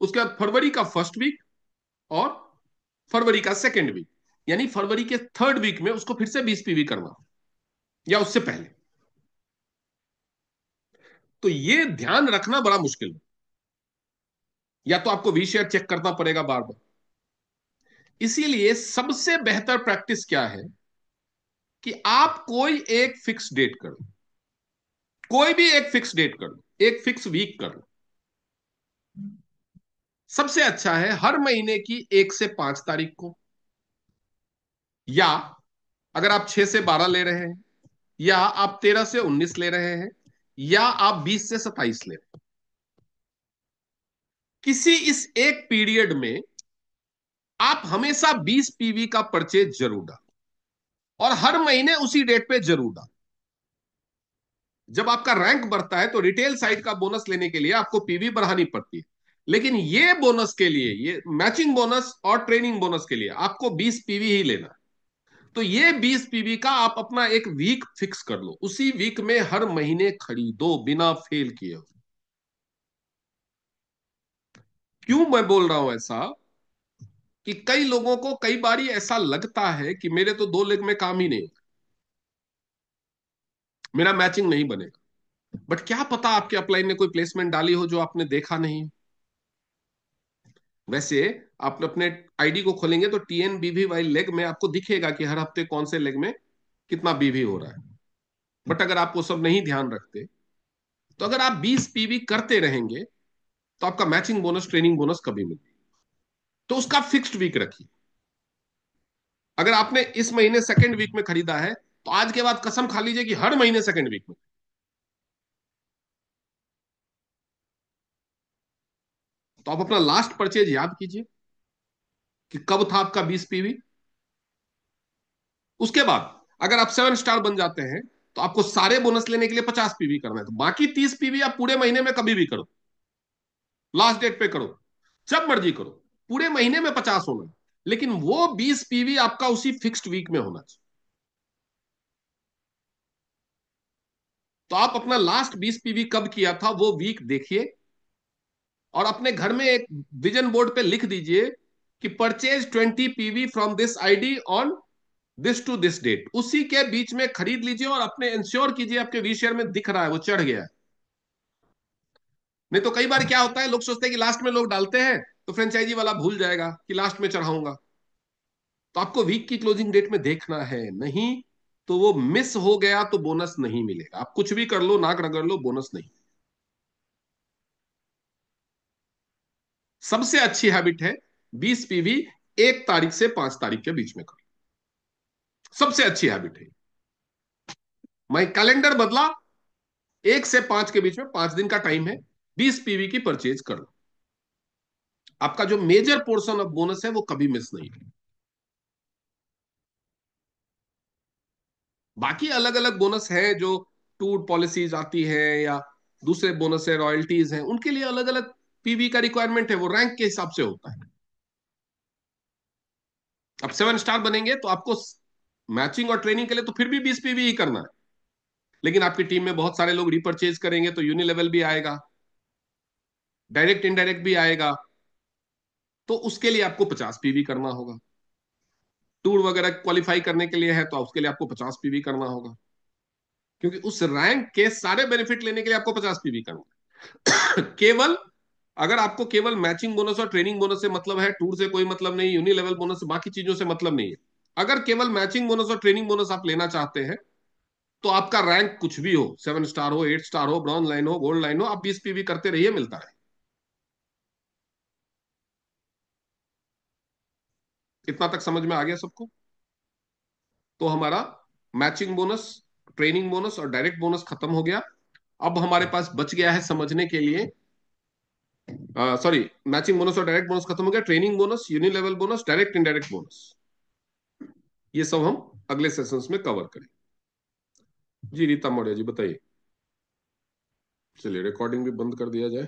उसके बाद फरवरी का फर्स्ट वीक और फरवरी का सेकेंड वीक। यानी फरवरी के थर्ड वीक में उसको फिर से 20 पीवी करना, या उससे पहले। तो ये ध्यान रखना बड़ा मुश्किल है, या तो आपको वी शेयर चेक करना पड़ेगा बार बार। इसीलिए सबसे बेहतर प्रैक्टिस क्या है कि आप कोई एक फिक्स डेट कर लो, कोई भी एक फिक्स डेट कर लो, एक फिक्स वीक कर लो। सबसे अच्छा है हर महीने की 1 से 5 तारीख को, या अगर आप 6 से 12 ले रहे हैं, या आप 13 से 19 ले रहे हैं, या आप 20 से 27 ले रहे हैं, किसी इस एक पीरियड में आप हमेशा 20 पीवी का परचेज जरूर डालें, और हर महीने उसी डेट पे जरूर डालें। जब आपका रैंक बढ़ता है तो रिटेल साइड का बोनस लेने के लिए आपको पीवी बढ़ानी पड़ती है, लेकिन ये बोनस के लिए, ये मैचिंग बोनस और ट्रेनिंग बोनस के लिए आपको 20 पीवी ही लेना है। तो ये 20 पीवी का आप अपना एक वीक फिक्स कर लो, उसी वीक में हर महीने खरीदो बिना फेल किए। क्यों मैं बोल रहा हूं ऐसा? कि कई लोगों को कई बारी ऐसा लगता है कि मेरे तो 2 लेग में काम ही नहीं, मेरा मैचिंग नहीं बनेगा। बट क्या पता आपके अपलाइन ने कोई प्लेसमेंट डाली हो जो आपने देखा नहीं। वैसे आप अपने आईडी को खोलेंगे तो टीएन बीवी वाई लेग में आपको दिखेगा कि हर हफ्ते कौन से लेग में कितना बीवी हो रहा है। बट अगर आप वो सब नहीं ध्यान रखते, तो अगर आप 20 पीवी करते रहेंगे तो आपका मैचिंग बोनस, ट्रेनिंग बोनस कभी मिलेगा। तो उसका फिक्स्ड वीक रखिए। अगर आपने इस महीने सेकेंड वीक में खरीदा है तो आज के बाद कसम खा लीजिए कि हर महीने सेकेंड वीक में। तो आप अपना लास्ट परचेज याद कीजिए कि कब था आपका 20 पीवी। उसके बाद अगर आप 7 स्टार बन जाते हैं तो आपको सारे बोनस लेने के लिए 50 पीवी करना है, तो बाकी 30 पीवी आप पूरे महीने में कभी भी करो, लास्ट डेट पे करो, जब मर्जी करो, पूरे महीने में 50 होना, लेकिन वो 20 पीवी आपका उसी फिक्स्ड वीक में होना चाहिए। तो आप अपना लास्ट 20 पीवी कब किया था वो वीक देखिए, और अपने घर में एक विजन बोर्ड पे लिख दीजिए कि purchase 20 PV from this ID on this to this date. उसी के बीच में खरीद लीजिए और अपने इंश्योर कीजिए आपके वी शेयर में दिख रहा है, वो चढ़ गया है। नहीं तो कई बार क्या होता है, लोग सोचते हैं कि लास्ट में लोग डालते हैं तो फ्रेंचाइजी वाला भूल जाएगा कि लास्ट में चढ़ाऊंगा। तो आपको वीक की क्लोजिंग डेट में देखना है, नहीं तो वो मिस हो गया तो बोनस नहीं मिलेगा। आप कुछ भी कर लो, नाक रगड़ लो, बोनस नहीं। सबसे अच्छी हैबिट है 20 पीवी 1 तारीख से 5 तारीख के बीच में करो, सबसे अच्छी हैबिट है। मैं कैलेंडर बदला, 1 से 5 के बीच में 5 दिन का टाइम है, 20 पीवी की परचेज कर लो। आपका जो मेजर पोर्शन ऑफ बोनस है वो कभी मिस नहीं है। बाकी अलग अलग बोनस है जो टूर पॉलिसीज आती है या दूसरे बोनस है, रॉयल्टीज हैं, उनके लिए अलग अलग पीवी का रिक्वायरमेंट है वो रैंक के हिसाब से होता है। अब 7 स्टार बनेंगे तो आपको मैचिंग और ट्रेनिंग के लिए तो फिर भी 20 पीवी ही करना है, लेकिन आपकी टीम में बहुत सारे लोग रिपर्चेज करेंगे तो यूनिलेवल भी आएगा, डायरेक्ट इनडायरेक्ट भी आएगा, तो उसके लिए आपको 50 पीवी करना होगा। टूर वगैरह क्वालिफाई करने के लिए है तो उसके लिए आपको 50 पीवी करना होगा, क्योंकि उस रैंक के सारे बेनिफिट लेने के लिए आपको 50 पीवी करना है। केवल अगर आपको केवल मैचिंग बोनस और ट्रेनिंग बोनस से मतलब है, टूर से कोई मतलब नहीं, यूनिलेवल बोनस से, बाकी चीजों से मतलब नहीं है, अगर केवल मैचिंग बोनस और ट्रेनिंग बोनस आप लेना चाहते हैं तो आपका रैंक कुछ भी हो, 7 स्टार हो, 8 स्टार हो, ब्रॉन्ज लाइन हो, गोल्ड लाइन हो, आप 20 पीवी करते रहिए, मिलता है। इतना तक समझ में आ गया सबको? तो हमारा मैचिंग बोनस, ट्रेनिंग बोनस और डायरेक्ट बोनस खत्म हो गया। अब हमारे पास बच गया है समझने के लिए, सॉरी, मैचिंग बोनस और डायरेक्ट बोनस खत्म हो गया, training bonus, unilevel bonus, direct indirect bonus, ये सब हम अगले सेशंस में कवर करें। जी रीता मौर्य जी बताइए। चलिए रिकॉर्डिंग भी बंद कर दिया जाए।